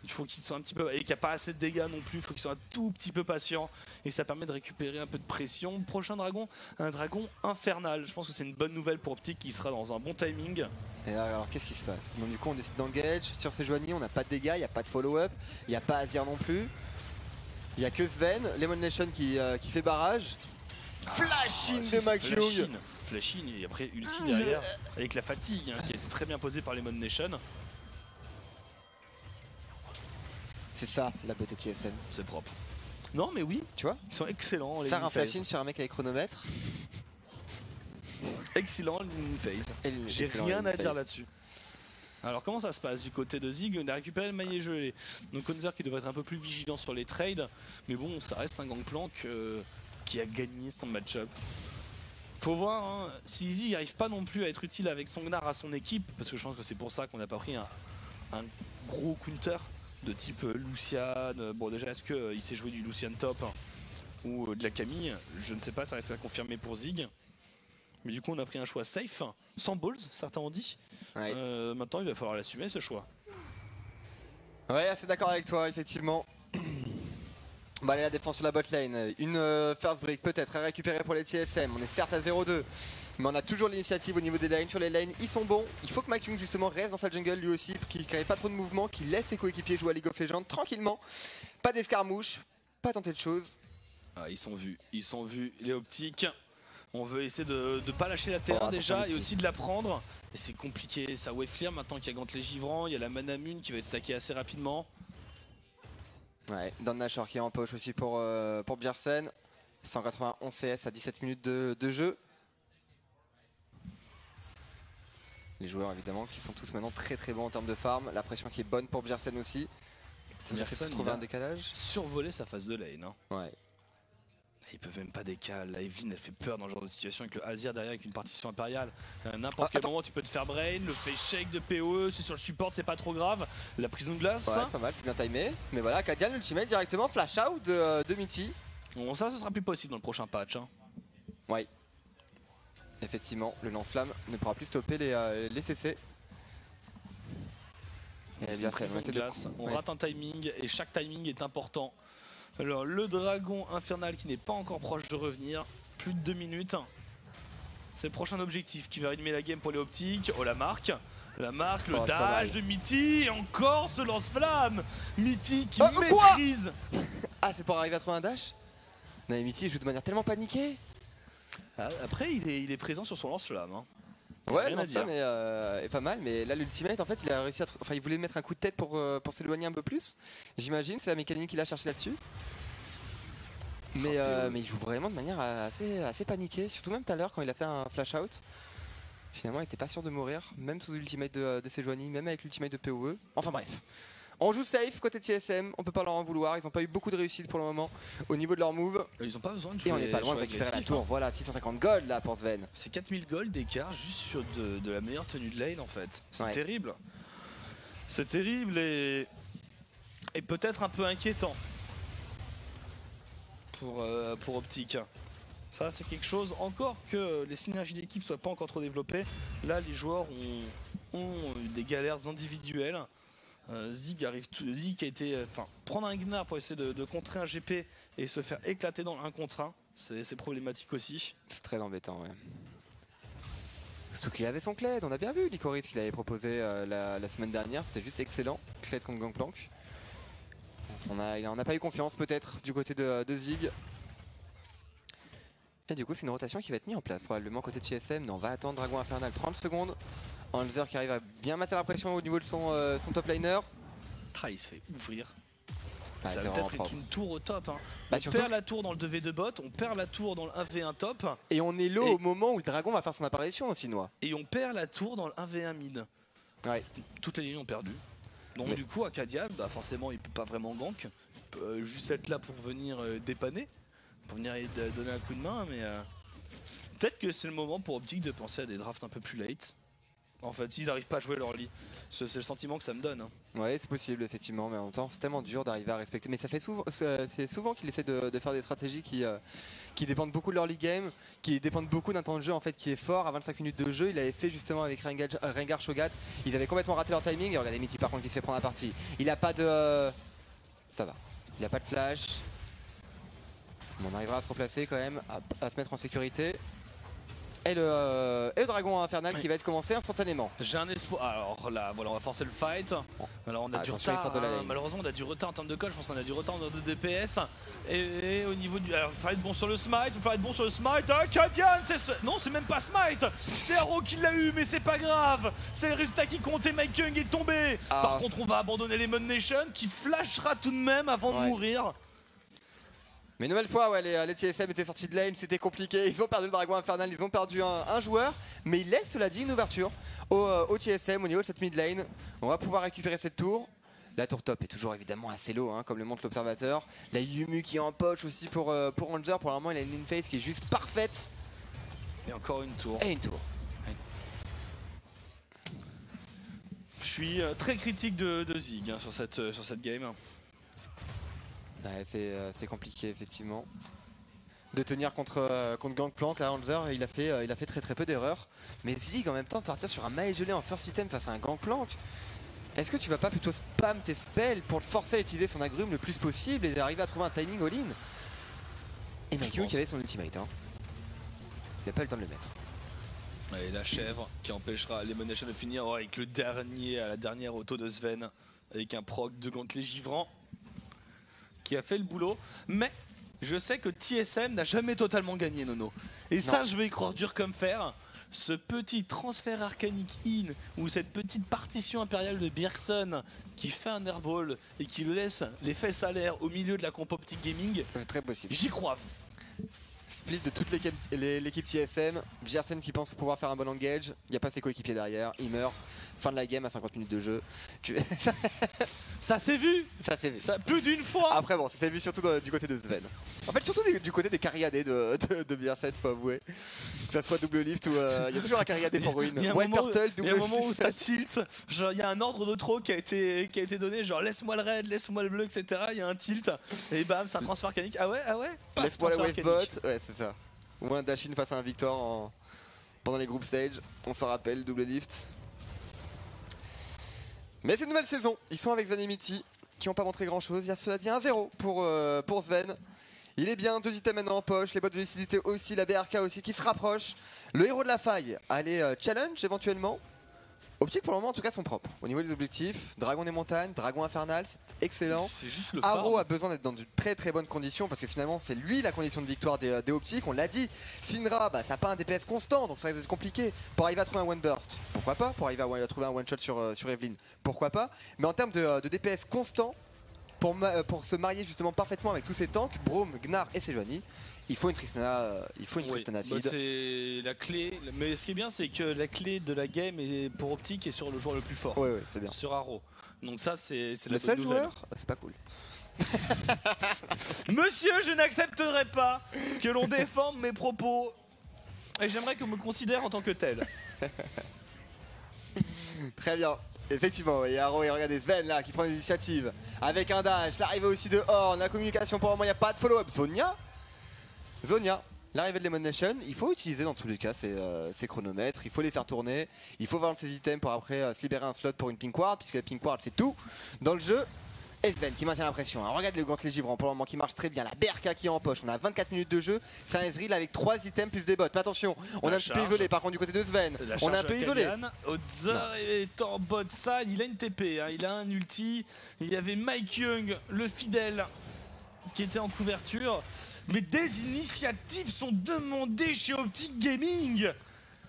Il faut qu'il soit un petit peu et qu'il n'y a pas assez de dégâts non plus. Il faut qu'il soit un tout petit peu patient et ça permet de récupérer un peu de pression. Prochain dragon, un dragon infernal. Je pense que c'est une bonne nouvelle pour Optic qui sera dans un bon timing.
Et alors qu'est-ce qui se passe? Donc du coup on décide d'engage sur Sejuani. On n'a pas de dégâts, il n'y a pas de follow-up, il n'y a pas Azir non plus. Il n'y a que Sven, Lemon Nation qui fait barrage. Flash-in de Mike Young.
Flash-in et après ulti derrière avec la fatigue hein, qui a été très bien posée par Lemon Nation.
C'est ça la beauté de TSM.
C'est propre. Non mais oui,
tu vois,
ils sont excellents.
Faire un flash-in sur un mec avec chronomètre.
Excellent phase. J'ai rien à dire là-dessus. Alors comment ça se passe du côté de Zig? Il a récupéré le maillet gelé. Donc Hanser qui devrait être un peu plus vigilant sur les trades. Mais bon, ça reste un Gangplank qui a gagné son match-up. Faut voir hein, si Zig n'arrive pas non plus à être utile avec son Gnar à son équipe, parce que je pense que c'est pour ça qu'on n'a pas pris un gros counter de type Lucian. Bon déjà est-ce qu'il sait jouer du Lucian top hein, ou de la Camille? Je ne sais pas, ça reste à confirmer pour Zig. Mais du coup on a pris un choix safe, sans balls, certains ont dit. Ouais. Maintenant il va falloir l'assumer ce choix.
Ouais, assez d'accord avec toi effectivement. On va aller à la défense sur la bot lane. Une first break peut-être à récupérer pour les TSM. On est certes à 0-2. Mais on a toujours l'initiative au niveau des lanes. Sur les lanes, ils sont bons. Il faut que Mike Young justement reste dans sa jungle lui aussi. Qu'il ne crée pas trop de mouvement. Qu'il laisse ses coéquipiers jouer à League of Legends tranquillement. Pas d'escarmouche. Pas tenter de choses.
Ah, ils sont vus. Les optiques. On veut essayer de ne pas lâcher la terre déjà et aussi de la prendre. Et c'est compliqué. Ça wave clear maintenant qu'il y a Gant les Givrants. Il y a la Manamune qui va être stackée assez rapidement.
Ouais, Dan Nashor qui est en poche aussi pour Bjersen. 191 CS à 17 minutes de jeu. Les joueurs évidemment qui sont tous maintenant très très bons en termes de farm. La pression qui est bonne pour Bjersen aussi.
Bjersen
trouver un décalage.
Survoler sa phase de lane. Hein.
Ouais.
Ils peuvent même pas décaler. La Evelynn elle fait peur dans ce genre de situation avec le Azir derrière avec une partition impériale. N'importe quel moment tu peux te faire brain. Le face shake de PoE, c'est sur le support, c'est pas trop grave. La prison de glace.
Ouais, pas mal, c'est bien timé. Mais voilà, Acadian l'ultimate directement, flash out de Mitty.
Bon, ça ce sera plus possible dans le prochain patch. Hein.
Ouais. Effectivement, le lance-flamme ne pourra plus stopper les CC.
Et bien, on rate un timing et chaque timing est important. Alors le dragon infernal qui n'est pas encore proche de revenir, plus de 2 minutes. C'est le prochain objectif qui va rythmer la game pour les optiques. Oh la marque, le dash de Mitty et encore ce lance-flamme. Mitty qui maîtrise.
Ah c'est pour arriver à trouver un dash? Non mais Mitty joue de manière tellement paniquée.
Après, il est présent sur son lance-flamme. Hein.
Ouais,
Rien à
lance-flamme est pas mal, mais là l'ultimate en fait il a réussi à. Enfin, il voulait mettre un coup de tête pour s'éloigner un peu plus. J'imagine, c'est la mécanique qu'il a cherché là-dessus. Mais il joue vraiment de manière assez paniquée, surtout même tout à l'heure quand il a fait un flash out. Finalement, il était pas sûr de mourir, même sous l'ultimate de Sejuani, même avec l'ultimate de PoE. Enfin bref. On joue safe côté TSM, on peut pas leur en vouloir, ils ont pas eu beaucoup de réussite pour le moment au niveau de leur move.
Ils ont pas besoin de jouer.
Et on est pas loin de récupérer la tour, voilà 650 gold là pour Sven.
C'est 4000 gold d'écart juste sur de la meilleure tenue de lane en fait. C'est terrible. C'est terrible et peut-être un peu inquiétant pour Optic. Ça c'est quelque chose, encore que les synergies d'équipe soient pas encore trop développées. Là les joueurs ont des galères individuelles. Zig a été prendre un Gnar pour essayer de contrer un GP et se faire éclater dans le 1 contre 1, c'est problématique aussi.
C'est très embêtant, ouais. Surtout qu'il avait son Kled, on a bien vu Licorice qu'il avait proposé la semaine dernière, c'était juste excellent. Kled contre Gangplank. Il en a pas eu confiance peut-être du côté de Zig. Et du coup c'est une rotation qui va être mise en place probablement côté de TSM, mais on va attendre Dragon Infernal 30 secondes. Hanzer qui arrive à bien mettre la pression au niveau de son top laner.
Ah, il se fait ouvrir.
Ah,
ça va peut-être être une tour au top. Hein.
Bah,
on perd la tour dans le 2v2 bot, on perd la tour dans le 1v1 top.
Et on est low au moment où le dragon va faire son apparition aussi, Noix.
Et on perd la tour dans le 1v1 mid.
Ouais.
Toutes les lignes ont perdu. Donc du coup, Akadia, bah, forcément, il peut pas vraiment gank. Il peut juste être là pour venir dépanner, pour venir donner un coup de main. Mais peut-être que c'est le moment pour Optic de penser à des drafts un peu plus late. En fait, s'ils n'arrivent pas à jouer leur lit, c'est le sentiment que ça me donne. Hein.
Ouais, c'est possible effectivement, mais en même temps, c'est tellement dur d'arriver à respecter. Mais ça fait souvent, c'est souvent qu'ils essaient de faire des stratégies qui dépendent beaucoup de leur league game, qui dépendent beaucoup d'un temps de jeu en fait qui est fort. À 25 minutes de jeu, il avait fait justement avec Rengar Shogat. Ils avaient complètement raté leur timing. Et regardez Mitty par contre qui se fait prendre la partie. Il a pas de, ça va. Il a pas de flash. Bon, on arrivera à se replacer quand même, à se mettre en sécurité. Et le dragon infernal qui va être commencé instantanément.
J'ai un espoir. Alors là, voilà, on va forcer le fight. Alors on a du retard. Malheureusement, on a du retard en termes de code. Je pense qu'on a du retard en termes de DPS. Et au niveau du. Alors, il fallait être bon sur le smite. Il fallait être bon sur le smite. Kadian, non, c'est même pas smite. C'est Arrow qui l'a eu, mais c'est pas grave. C'est le résultat qui compte. Et Mike Young est tombé. Par contre, on va abandonner les Mon Nation qui flashera tout de même avant de mourir.
Mais une nouvelle fois, ouais, les TSM étaient sortis de lane, c'était compliqué, ils ont perdu le dragon infernal, ils ont perdu un joueur, mais ils laissent, cela dit, une ouverture au TSM au niveau de cette mid lane. On va pouvoir récupérer cette tour. La tour top est toujours évidemment assez low, hein, comme le montre l'observateur. La Yumu qui est en poche aussi pour Hanzer, pour le moment il a une in-phase qui est juste parfaite.
Et encore une tour.
Et une tour.
Je suis très critique de Zig hein, sur cette game.
Ouais, c'est compliqué effectivement de tenir contre Gangplank. Là, Hanzer il a fait très peu d'erreurs. Mais Zig en même temps partir sur un maé gelé en first item face à un Gangplank. Est-ce que tu vas pas plutôt spam tes spells pour le forcer à utiliser son agrume le plus possible et arriver à trouver un timing all-in? Et Mike qui avait son ultimate. Hein. Il n'a pas eu le temps de le mettre.
Et la chèvre qui empêchera les Mon Nation de finir avec la dernière auto de Sven avec un proc de gantelet givrant qui a fait le boulot, mais je sais que TSM n'a jamais totalement gagné Nono. Et ça je vais y croire dur comme fer. Ce petit transfert arcanique in ou cette petite partition impériale de Bjergsen qui fait un airball et qui le laisse les fesses à l'air au milieu de la comp Optic Gaming,
c'est très possible.
J'y crois.
Split de toute l'équipe TSM, Bjergsen qui pense pouvoir faire un bon engage, il n'y a pas ses coéquipiers derrière, il meurt. Fin de la game à 50 minutes de jeu.
Ça s'est vu.
Ça s'est vu.
Ça, plus d'une fois.
Après bon, ça s'est vu surtout du côté de Sven. En fait surtout du côté des carriadés de Bjergsen, faut avouer. Que ça soit double lift ou il y a toujours un carriadé pour ruine.
White Turtle, double lift. Il y a un moment où ça tilt. Genre il y a un ordre de trop qui a été donné, genre laisse-moi le red, laisse-moi le bleu, etc. Il y a un tilt et bam, c'est un transfert arcanique. Ah ouais.
Laisse-moi la wave bot. Ouais c'est ça. Ou un dash in face à un Victor pendant les group stage. On s'en rappelle, double lift. Mais c'est une nouvelle saison, ils sont avec Zanimity qui n'ont pas montré grand chose, il y a cela dit 1-0 pour Sven. Il est bien, 2 items maintenant en poche, les bots de lucidité aussi, la BRK aussi qui se rapproche. Le héros de la faille, allez challenge éventuellement Optic pour le moment en tout cas sont propres. Au niveau des objectifs, Dragon des montagnes, Dragon infernal, c'est excellent.
C'est juste le
Arrow
farm.
a besoin d'être dans de très très bonnes conditions parce que finalement c'est lui la condition de victoire des Optic. On l'a dit, Syndra bah, ça n'a pas un DPS constant donc ça va être compliqué. Pour arriver à trouver un one burst, pourquoi pas. Pour arriver à trouver un one shot sur Evelyn, pourquoi pas. Mais en termes de DPS constant, pour se marier justement parfaitement avec tous ces tanks, Braum, Gnar et Sejuani, il faut une Tristana, Tristana
Bah,
feed.
c'est la clé. Mais ce qui est bien, c'est que la clé de la game est pour Optic et sur le joueur le plus fort.
Ouais, c'est bien.
Sur Arrow. Donc ça, c'est la
Le seul
bonne nouvelle.
joueur, c'est pas cool.
Monsieur, je n'accepterai pas que l'on déforme mes propos. Et j'aimerais qu'on me considère en tant que tel.
Très bien. Effectivement, et Arrow et regardez Sven là qui prend l'initiative avec un dash, l'arrivée aussi de Horn, la communication pour le moment il n'y a pas de follow-up. Zonia, l'arrivée de Lemon Nation, il faut utiliser dans tous les cas ces chronomètres, il faut les faire tourner, il faut vendre ses items pour après se libérer un slot pour une Pink Ward, puisque la Pink Ward c'est tout dans le jeu. Et Sven qui maintient la pression. Alors, regarde le gantelet givrant pour le moment qui marche très bien. La BRK qui est en poche. On a 24 minutes de jeu. C'est un Ezreal avec 3 items plus des bots. Mais attention, on est un petit peu isolé par contre du côté de Sven. On est un peu isolé.
Otzer est en bot side. Il a une TP, hein. Il a un ulti. Il y avait Mike Young, le fidèle, qui était en couverture. Mais des initiatives sont demandées chez Optic Gaming.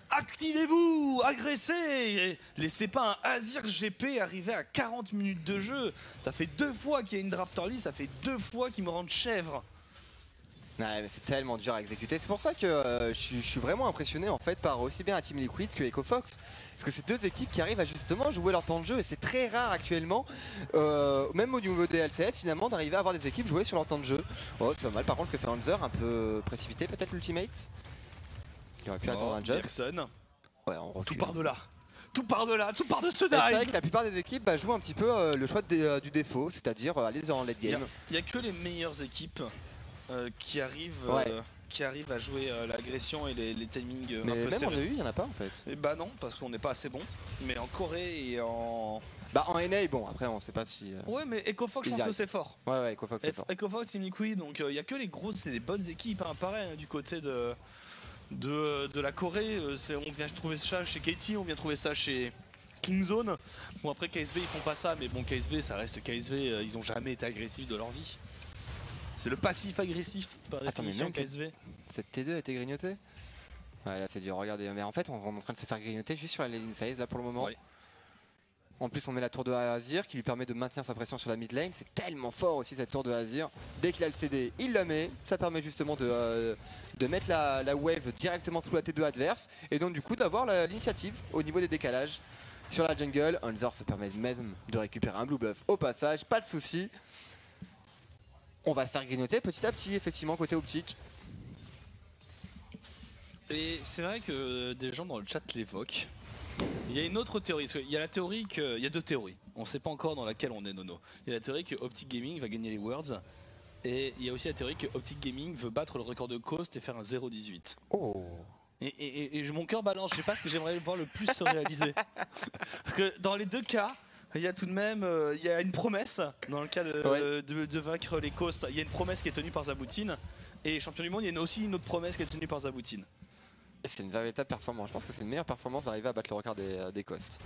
Activez-vous, agressez. Laissez pas un Azir GP arriver à 40 minutes de jeu. Ça fait 2 fois qu'il y a une draft early, ça fait 2 fois qu'ils me rendent chèvre.
Ouais, mais c'est tellement dur à exécuter. C'est pour ça que je suis vraiment impressionné en fait par aussi bien la Team Liquid que EcoFox. Parce que c'est deux équipes qui arrivent à justement jouer leur temps de jeu et c'est très rare actuellement, même au niveau des LCS finalement, d'arriver à avoir des équipes jouer sur leur temps de jeu. Oh, c'est pas mal. Par contre, ce que fait Hanzer, un peu précipité peut-être l'ultimate. Il aurait pu attendre un jump.
Personne.
Ouais, on recule.
Tout par de là. Tout par de là, tout par de ce
Et c'est vrai
dive.
que la plupart des équipes jouent un petit peu le choix du défaut, c'est-à-dire aller en late game.
Il n'y a que les meilleures équipes qui arrivent à jouer l'agression et les timings
Mais
un peu
même en
serrés.
EU, il n'y en a pas en fait.
Et bah non, parce qu'on n'est pas assez bon. Mais en Corée et en...
Bah en NA, bon après on sait pas si...
Ouais, mais EcoFox, je pense que c'est fort.
Ouais, EcoFox c'est fort.
EcoFox, Team Liquid, donc il n'y a que les grosses, c'est des bonnes équipes, hein, pareil, hein, du côté de la Corée. On vient trouver ça chez KT, on vient trouver ça chez Kingzone. Bon après KSV ils font pas ça, mais bon KSV ça reste KSV, ils ont jamais été agressifs de leur vie. C'est le passif agressif par définition KSV.
Cette T2 a été grignotée. Ouais là c'est dur, regardez, mais en fait on est en train de se faire grignoter juste sur la lane phase là pour le moment.
Ouais.
En plus on met la tour de Azir qui lui permet de maintenir sa pression sur la mid lane, c'est tellement fort aussi cette tour de Azir. Dès qu'il a le CD, il la met, ça permet justement de mettre la wave directement sous la T2 adverse et donc du coup d'avoir l'initiative au niveau des décalages. Sur la jungle, Hanzer se permet même de récupérer un blue buff au passage, pas de souci. On va se faire grignoter petit à petit effectivement côté Optic.
Et c'est vrai que des gens dans le chat l'évoquent. Il y a une autre théorie, il y a la théorie il y a deux théories. On ne sait pas encore dans laquelle on est Nono. Il y a la théorie que Optic Gaming va gagner les Worlds. Et il y a aussi la théorie que Optic Gaming veut battre le record de Coast et faire un 0-18.
Oh.
Et mon cœur balance, je sais pas ce que j'aimerais voir le plus se réaliser. Parce que dans les deux cas, il y a tout de même il y a une promesse. Dans le cas de vaincre les Coast, il y a une promesse qui est tenue par Zaboutine. Et champion du monde, il y a aussi une autre promesse qui est tenue par Zaboutine.
C'est une véritable performance, je pense que c'est une meilleure performance d'arriver à battre le record des Coast.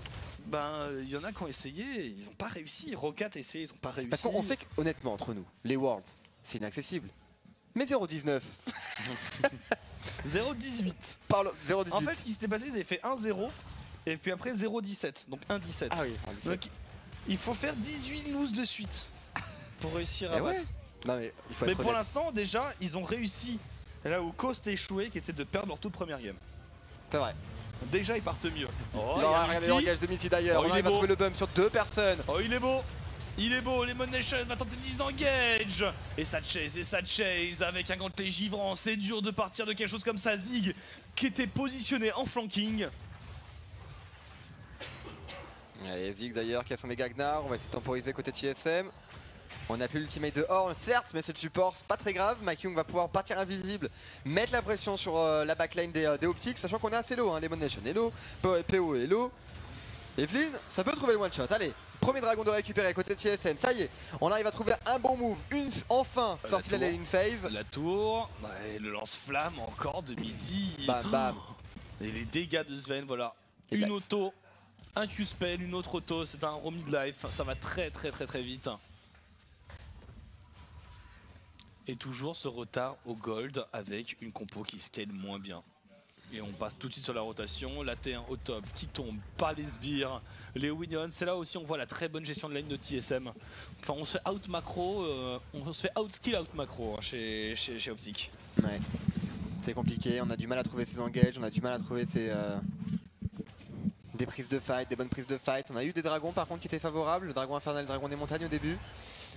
Ben, il y en a qui ont essayé, ils n'ont pas réussi. Rocat a essayé, ils n'ont pas réussi.
Parce qu'on sait qu'honnêtement, entre nous, les Worlds, c'est inaccessible. Mais 0-19.
0-18.
0-18.
En fait, ce qui s'était passé, ils avaient fait 1-0 et puis après 0-17. Donc 1-17.
Ah oui, 1-17.
Donc il faut faire 18 loses de suite pour réussir à battre.
Non, mais il faut
mais
être
pour
honnête.
l'instant, déjà, ils ont réussi là où Coast a échoué, qui était de perdre leur toute première game.
C'est vrai.
Déjà, ils partent mieux. Oh,
Il aura regardé l'engage de Mitty d'ailleurs.
Oh,
On arrive à trouver le bump sur 2 personnes.
Oh, il est beau. Il est beau, Lemon Nation va tenter de disengage. Et ça chase avec un gantelet givrant. C'est dur de partir de quelque chose comme ça. Zig qui était positionné en flanking.
Allez, Zig d'ailleurs qui a son méga Gnar. On va essayer de temporiser côté TSM. On n'a plus l'ultimate de Horn, certes, mais c'est le support, c'est pas très grave. Mike Young va pouvoir partir invisible, mettre la pression sur la backline des Optics, sachant qu'on est assez low, hein. Lemon Nation est low, PO est low. Evelyn, ça peut trouver le one shot. Allez, premier dragon de récupérer côté TSM, ça y est, on arrive à trouver un bon move, enfin sorti de la lane phase.
La tour, ouais, le lance-flamme encore de midi.
Bam bam.
Et les dégâts de Sven, voilà.
Et
Une
là,
auto. un Q-spell, une autre auto, c'est un raw mid-life, ça va très vite. Et toujours ce retard au gold avec une compo qui scale moins bien. Et on passe tout de suite sur la rotation, la T1 au top qui tombe par les sbires, les Winions, c'est là aussi on voit la très bonne gestion de lane de TSM. Enfin on se fait out macro, on se fait out skill out macro hein, chez Optic.
Ouais. C'est compliqué, on a du mal à trouver ses engages, on a du mal à trouver des prises de fight, des bonnes prises de fight. On a eu des dragons par contre qui étaient favorables, le dragon infernal, le dragon des montagnes au début.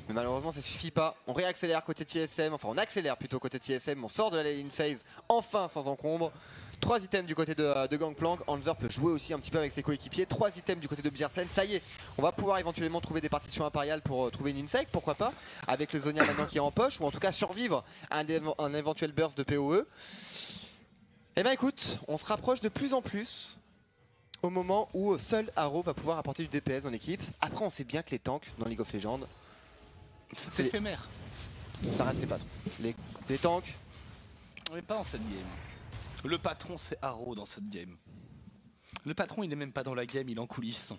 Mais malheureusement ça suffit pas, on réaccélère côté TSM, enfin on accélère plutôt côté TSM, on sort de la lane phase enfin sans encombre. 3 items du côté de Gangplank, Hanzer peut jouer aussi un petit peu avec ses coéquipiers, 3 items du côté de Bjersen, ça y est, on va pouvoir éventuellement trouver des partitions impériales pour trouver une insect, pourquoi pas, avec le Zonia maintenant qui est en poche, ou en tout cas survivre à un éventuel burst de PoE. Et ben écoute, on se rapproche de plus en plus au moment où seul Arrow va pouvoir apporter du DPS dans l'équipe. Après on sait bien que les tanks dans League of Legends,
C'est éphémère.
ça reste les patrons. Les tanks,
On n'est pas dans cette game. Le patron c'est Arrow dans cette game. Le patron il est même pas dans la game, il est en coulisses.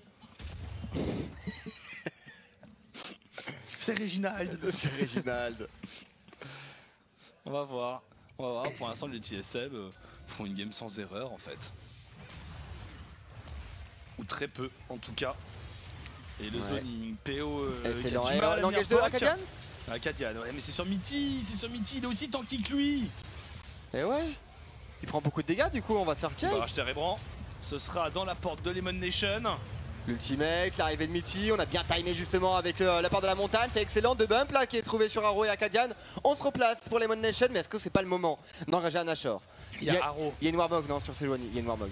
C'est Reginald.
c'est Reginald.
On va voir. Pour l'instant les TSM font une game sans erreur en fait. Ou très peu en tout cas. Et le zoning, PO...
c'est l'engage de Akadian.
Akadian, ouais mais c'est sur Mitty, il est aussi tanky que lui.
Et ouais, il prend beaucoup de dégâts du coup, on va faire chase.
Barrage Térébrant, ce sera dans la porte de Lemon Nation.
L'ultimate, l'arrivée de Mitty, on a bien timé justement avec la part de la montagne, c'est excellent, de bump là qui est trouvé sur Arrow et Akadian. On se replace pour Lemon Nation, mais est-ce que c'est pas le moment d'engager un Nashor?
Il y a Arrow.
Il y a une Warmog, non, sur Seloani, il y a une Warmog.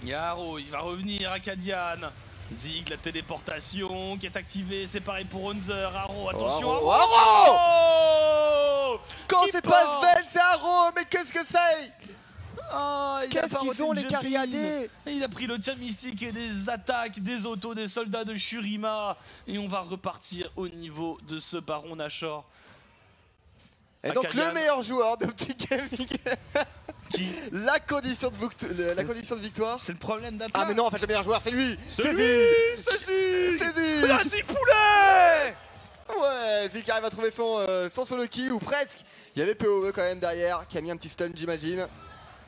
Il y a Arrow, il va revenir, Akadian. Zig, la téléportation qui est activée, c'est pareil pour Hanzer. Arrow, attention,
Arrow. Quand c'est pas Sven, c'est Arrow, mais qu'est-ce que c'est?
Oh,
qu'est-ce qu'ils ont les carriadés?
Il a pris le tir mystique et des attaques, des autos, des soldats de Shurima. Et on va repartir au niveau de ce baron Nashor.
Et donc le meilleur joueur d'Optic Gaming. La condition de victoire.
C'est le problème d'Atlas.
Ah mais non, en fait le meilleur joueur c'est lui.
C'est Zig.
C'est
Zig Poulet.
Ouais, Zig arrive à trouver son solo kill ou presque. Il y avait PoE quand même derrière qui a mis un petit stun j'imagine.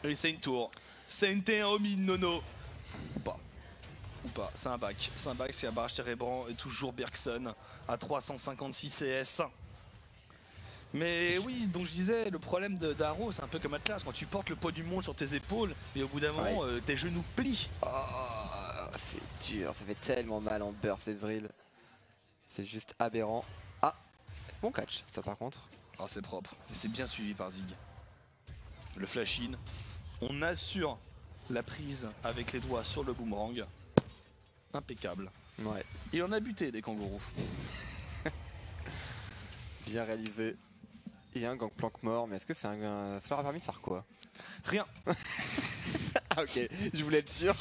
Et c'est une tour. C'est une T1 au mid nono. Ou pas. C'est un back. C'est un barrage Térébrant et toujours Bergson à 356 CS. Mais oui, donc je disais, le problème d'Arrow, c'est un peu comme Atlas, quand tu portes le poids du monde sur tes épaules, et au bout d'un moment, tes genoux plient.
Oh, c'est dur, ça fait tellement mal en burst Ezreal. C'est juste aberrant. Ah, bon catch, ça par contre.
Oh, c'est propre, et c'est bien suivi par Zig. Le flash in, on assure la prise avec les doigts sur le boomerang. Impeccable.
Ouais.
Il en a buté des kangourous.
Bien réalisé. Et un Gangplank mort, mais est-ce que ça leur a permis de faire quoi?
Rien.
Ah ok, je voulais être sûr.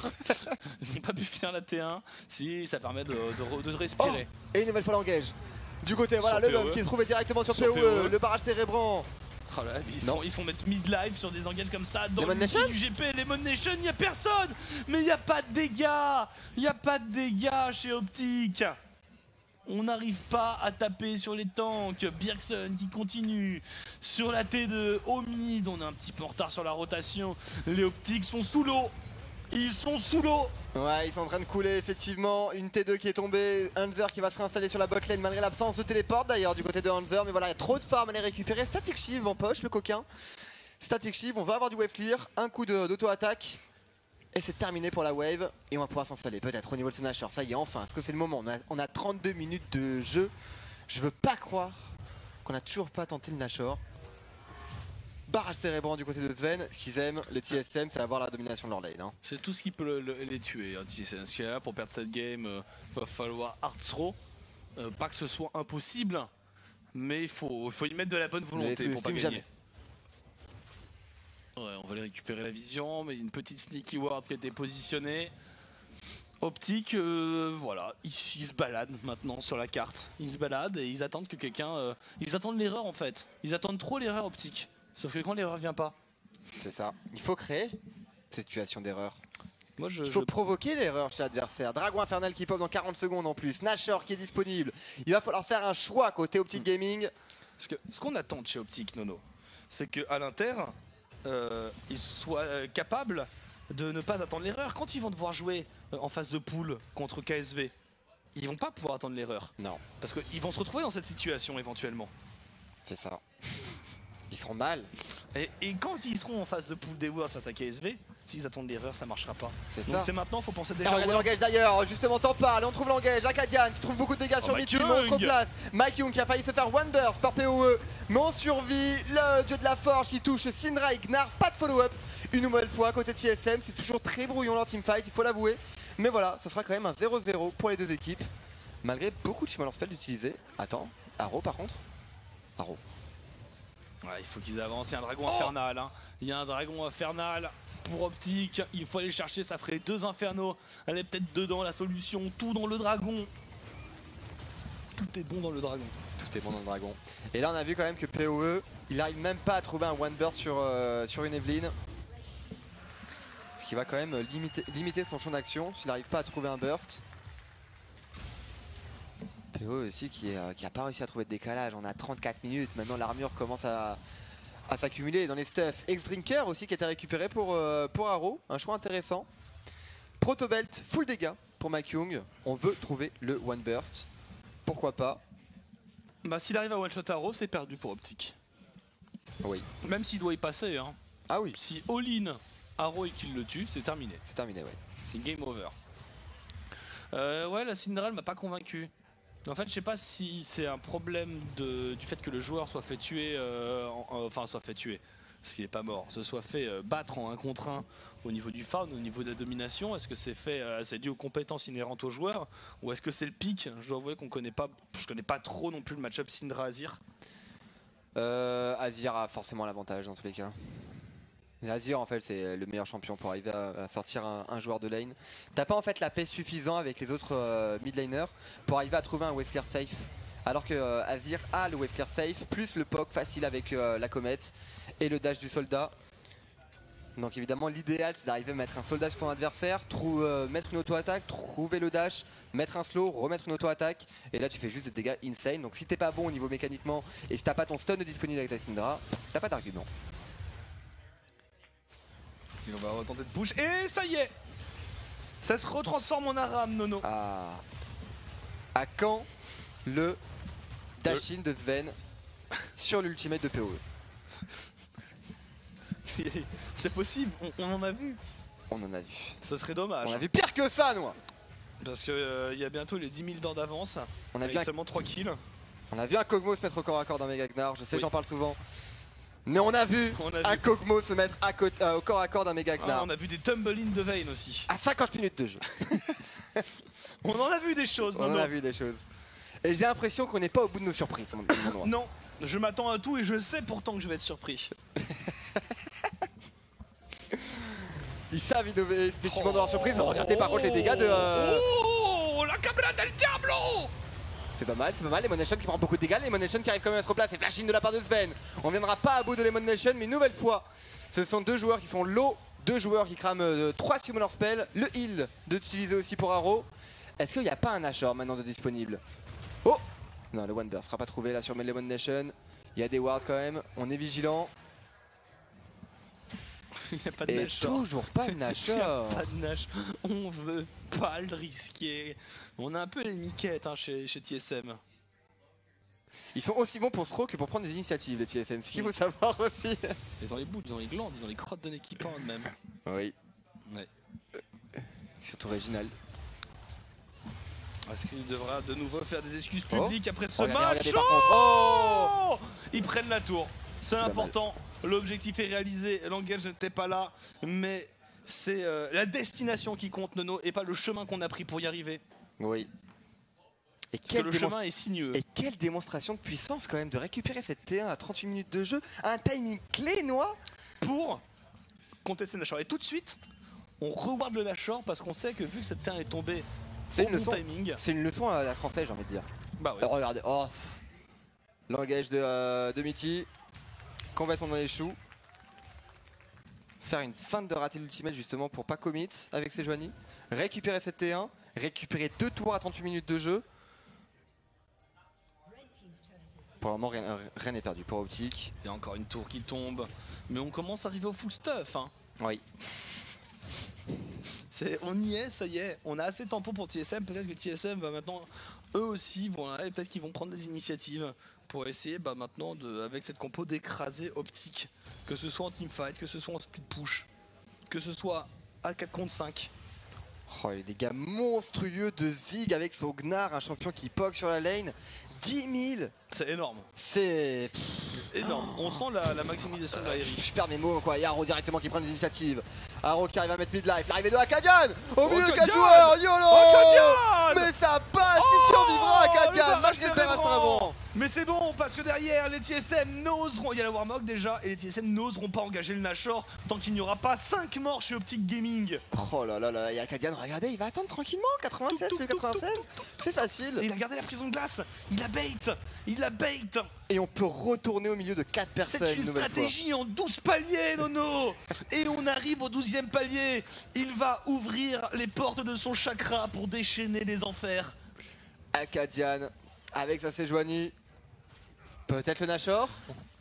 Ils n'ont pas pu finir la T1, si ça permet de respirer.
Oh, et une nouvelle fois l'engage. Du côté, voilà, le bump qui est trouvé directement sur PoE, le barrage Térébrant.
Oh là, ils sont mettre mid-life sur des engages comme ça dans
Lemon
le
Nation
du GP, Lemon Nation, il n'y a personne. Mais il n'y a pas de dégâts. Il n'y a pas de dégâts chez Optic. On n'arrive pas à taper sur les tanks. Bjergsen qui continue sur la T2 au mid. On est un petit peu en retard sur la rotation. Les Optiques sont sous l'eau. Ils sont sous l'eau.
Ouais, ils sont en train de couler effectivement. Une T2 qui est tombée. Hanzer qui va se réinstaller sur la botlane malgré l'absence de téléport d'ailleurs du côté de Hanzer. Mais voilà, il y a trop de farm à les récupérer. Static Shiv en poche, le coquin. Static Shiv, on va avoir du wave clear. Un coup d'auto-attaque. Et c'est terminé pour la wave. Et on va pouvoir s'installer peut-être au niveau de ce Nashor. Ça y est, enfin, est-ce que c'est le moment? On a 32 minutes de jeu. Je veux pas croire qu'on a toujours pas tenté le Nashor. Barrage Térébrant du côté de Sven. Ce qu'ils aiment, le TSM, c'est avoir la domination de leur lane. Hein.
C'est tout ce qui peut les tuer. Hein, TSM. Parce que là, pour perdre cette game, va falloir hard throw. Pas que ce soit impossible, mais il faut y mettre de la bonne volonté pour pas gagner. Jamais. Ouais, on va aller récupérer la vision, mais une petite sneaky ward qui a été positionnée. Optique, voilà, ils se baladent maintenant sur la carte. Ils se baladent et ils attendent que quelqu'un... ils attendent l'erreur en fait. Ils attendent trop l'erreur Optique. Sauf que quand l'erreur vient pas...
C'est ça. Il faut créer cette situation d'erreur.
Moi,
Il faut provoquer l'erreur chez l'adversaire. Dragon Infernal qui pop dans 40 secondes en plus. Nashor qui est disponible. Il va falloir faire un choix côté Optic Gaming.
Parce que ce qu'on attend de chez Optic, Nono, c'est qu'à l'Inter, ils soient capables de ne pas attendre l'erreur. Quand ils vont devoir jouer en phase de poule contre KSV, ils vont pas pouvoir attendre l'erreur.
Non.
Parce qu'ils vont se retrouver dans cette situation éventuellement.
C'est ça. Ils seront mal.
Et quand ils seront en phase de poule des Worlds face à KSV, s'ils attendent l'erreur, ça marchera pas.
C'est
Donc
ça.
c'est maintenant, faut penser
Et
déjà.
regardez l'engage d'ailleurs, justement t'en parles, on trouve l'engage, Acadian qui trouve beaucoup de dégâts sur
Mike
mid-team, on se
Young.
replace, Mike Young qui a failli se faire one burst par PoE, mais on survit, le dieu de la forge qui touche Syndra et Gnar, pas de follow-up, une nouvelle fois côté TSM, c'est toujours très brouillon leur teamfight, il faut l'avouer, mais voilà, ce sera quand même un 0-0 pour les deux équipes, malgré beaucoup de Shimmer Spell d'utiliser. Attends, Arrow par contre, Arrow.
Ouais, il faut qu'ils avancent, il y a un dragon infernal, hein. Il y a un dragon infernal pour Optic, il faut aller chercher, ça ferait 2 infernaux, elle est peut-être dedans la solution, tout dans le dragon. Tout est bon dans le dragon.
Tout est bon dans le dragon. Et là on a vu quand même que PoE, il n'arrive même pas à trouver un one burst sur une Evelyn. Ce qui va quand même limiter son champ d'action s'il n'arrive pas à trouver un burst. PoE aussi qui a pas réussi à trouver de décalage, on a 34 minutes, maintenant l'armure commence à s'accumuler dans les stuffs. X-Drinker aussi qui a été récupéré pour Arrow, un choix intéressant. Protobelt, full dégâts pour Mike Young, on veut trouver le one burst, pourquoi pas.
Bah s'il arrive à one shot Arrow, c'est perdu pour Optic.
Oui.
Même s'il doit y passer, hein.
Ah oui.
Si all-in Arrow et qu'il le tue, c'est terminé.
C'est terminé, ouais.
C'est game over. Ouais, la Syndra m'a pas convaincu. En fait, je sais pas si c'est un problème du fait que le joueur soit fait tuer, soit fait tuer, parce qu'il est pas mort, se soit fait battre en 1 contre 1 au niveau du farm, au niveau de la domination. Est-ce que c'est dû aux compétences inhérentes au joueur, ou est-ce que c'est le pic? Je dois avouer qu'on connaît pas, je connais pas trop non plus le match-up Syndra-Azir.
Azir a forcément l'avantage dans tous les cas. Et Azir en fait c'est le meilleur champion pour arriver à sortir un joueur de lane. T'as pas en fait la paix suffisant avec les autres mid laners pour arriver à trouver un wave clear safe. Alors que Azir a le wave clear safe plus le poke facile avec la comète et le dash du soldat. Donc évidemment l'idéal c'est d'arriver à mettre un soldat sur ton adversaire, mettre une auto-attaque, trouver le dash, mettre un slow, remettre une auto-attaque, et là tu fais juste des dégâts insane. Donc si t'es pas bon au niveau mécaniquement et si t'as pas ton stun disponible avec ta Syndra, t'as pas d'argument.
Et on va retenter de push, et ça y est, ça se retransforme en Aram, Nono.
Ah. À quand le dash-in de Sven sur l'ultimate de PoE?
C'est possible, on en a vu.
On en a vu.
Ce serait dommage.
On a vu pire que ça, nous.
Parce que il y a bientôt les 10 000 dents d'avance.
On a
avec
vu
seulement 3 kills.
On a vu un Kog'Maw se mettre au corps à corps d'un Mega Gnar, je sais
Oui.
j'en parle souvent. Mais on a vu un Kog'Maw se mettre au corps à corps d'un Mega Gnar.
On a vu des tumble-in de Vayne aussi.
À 50 minutes de jeu.
On en a vu des choses,
On en a vu des choses. Et j'ai l'impression qu'on n'est pas au bout de nos surprises.
Non, je m'attends à tout et je sais pourtant que je vais être surpris.
Ils savent innover effectivement dans leur surprise, mais regardez par contre les dégâts de...
Oh, la cabra del Diablo!
C'est pas mal, Lemon Nation qui prend beaucoup de dégâts, Lemon Nation qui arrive quand même à se replacer, flashing de la part de Sven. On viendra pas à bout de Lemon Nation, mais une nouvelle fois, ce sont 2 joueurs qui sont low, 2 joueurs qui crament 3 summoner spells, le heal d'utiliser aussi pour Arrow. Est-ce qu'il n'y a pas un Nashor maintenant de disponible? Oh! Non, le One Burst sera pas trouvé là sur Lemon Nation. Il y a des wards quand même, on est vigilant.
Il n'y a pas de
Et
Nashor.
toujours pas de Nashor.
Il n'y a pas de Nash. On veut pas le risquer. On a un peu les miquettes hein, chez TSM.
Ils sont aussi bons pour throw que pour prendre des initiatives les TSM, ce qu'il faut savoir aussi.
Ils ont les bouts, ils ont les glandes, ils ont les crottes de l'équipement même.
Oui.
Ouais.
C'est original.
Est-ce qu'il devra de nouveau faire des excuses publiques après ce match?
Regardez par contre. Oh!
Ils prennent la tour. C'est important. L'objectif est réalisé. L'engage n'était pas là. Mais c'est la destination qui compte, Nono, et pas le chemin qu'on a pris pour y arriver.
Oui. Et
Parce que le chemin est sinueux.
Et quelle démonstration de puissance quand même de récupérer cette T1 à 38 minutes de jeu. Un timing clé, Noah,
pour contester le Nashor. Et tout de suite, on reward le Nashor parce qu'on sait que vu que cette T1 est tombée
c'est
au
une
bon
leçon.
timing.
C'est une leçon à la française, j'ai envie de dire.
Bah ouais.
Alors, regardez, oh, l'engage de Mitty, complètement dans les choux. faire une feinte de rater l'ultimate justement pour pas commit avec Sejuani. Récupérer cette T1, récupérer 2 tours à 38 minutes de jeu. Pour le moment, rien n'est perdu pour Optic.
Il y a encore une tour qui tombe, mais on commence à arriver au full stuff. Hein.
Oui.
On y est, ça y est. On a assez de tempo pour TSM. Peut-être que TSM va maintenant, eux aussi, vont aller. Peut-être qu'ils vont prendre des initiatives pour essayer maintenant, avec cette compo, d'écraser Optic. Que ce soit en teamfight, que ce soit en split push, que ce soit à 4 contre 5.
Oh, les dégâts monstrueux de Zig avec son Gnar, un champion qui poke sur la lane. 10 000.
C'est énorme.
C'est
énorme. On sent la maximisation de la RI.
Je perds mes mots quoi. Il y a Haro directement qui prend des initiatives. Haro qui arrive à mettre midlife. L'arrivée de Akadian au milieu de 4 joueurs. YOLO. Mais ça passe. Il survivra Akadian malgré le barrage avant.
Mais c'est bon parce que derrière les TSM n'oseront. Il y a la Warmog déjà et les TSM n'oseront pas engager le Nashor tant qu'il n'y aura pas 5 morts chez Optic Gaming.
Oh là là là. Il y a Akadian. Regardez, il va attendre tranquillement. 96 plus 96. C'est facile.
Et il a gardé la prison de glace. Il a bait. Il a bait.
Et on peut retourner au milieu de 4 personnes.
C'est une stratégie en 12 paliers, Nono. Et on arrive au 12e palier. Il va ouvrir les portes de son chakra pour déchaîner les enfers.
Akadian avec sa Sejuani. Peut-être le Nashor.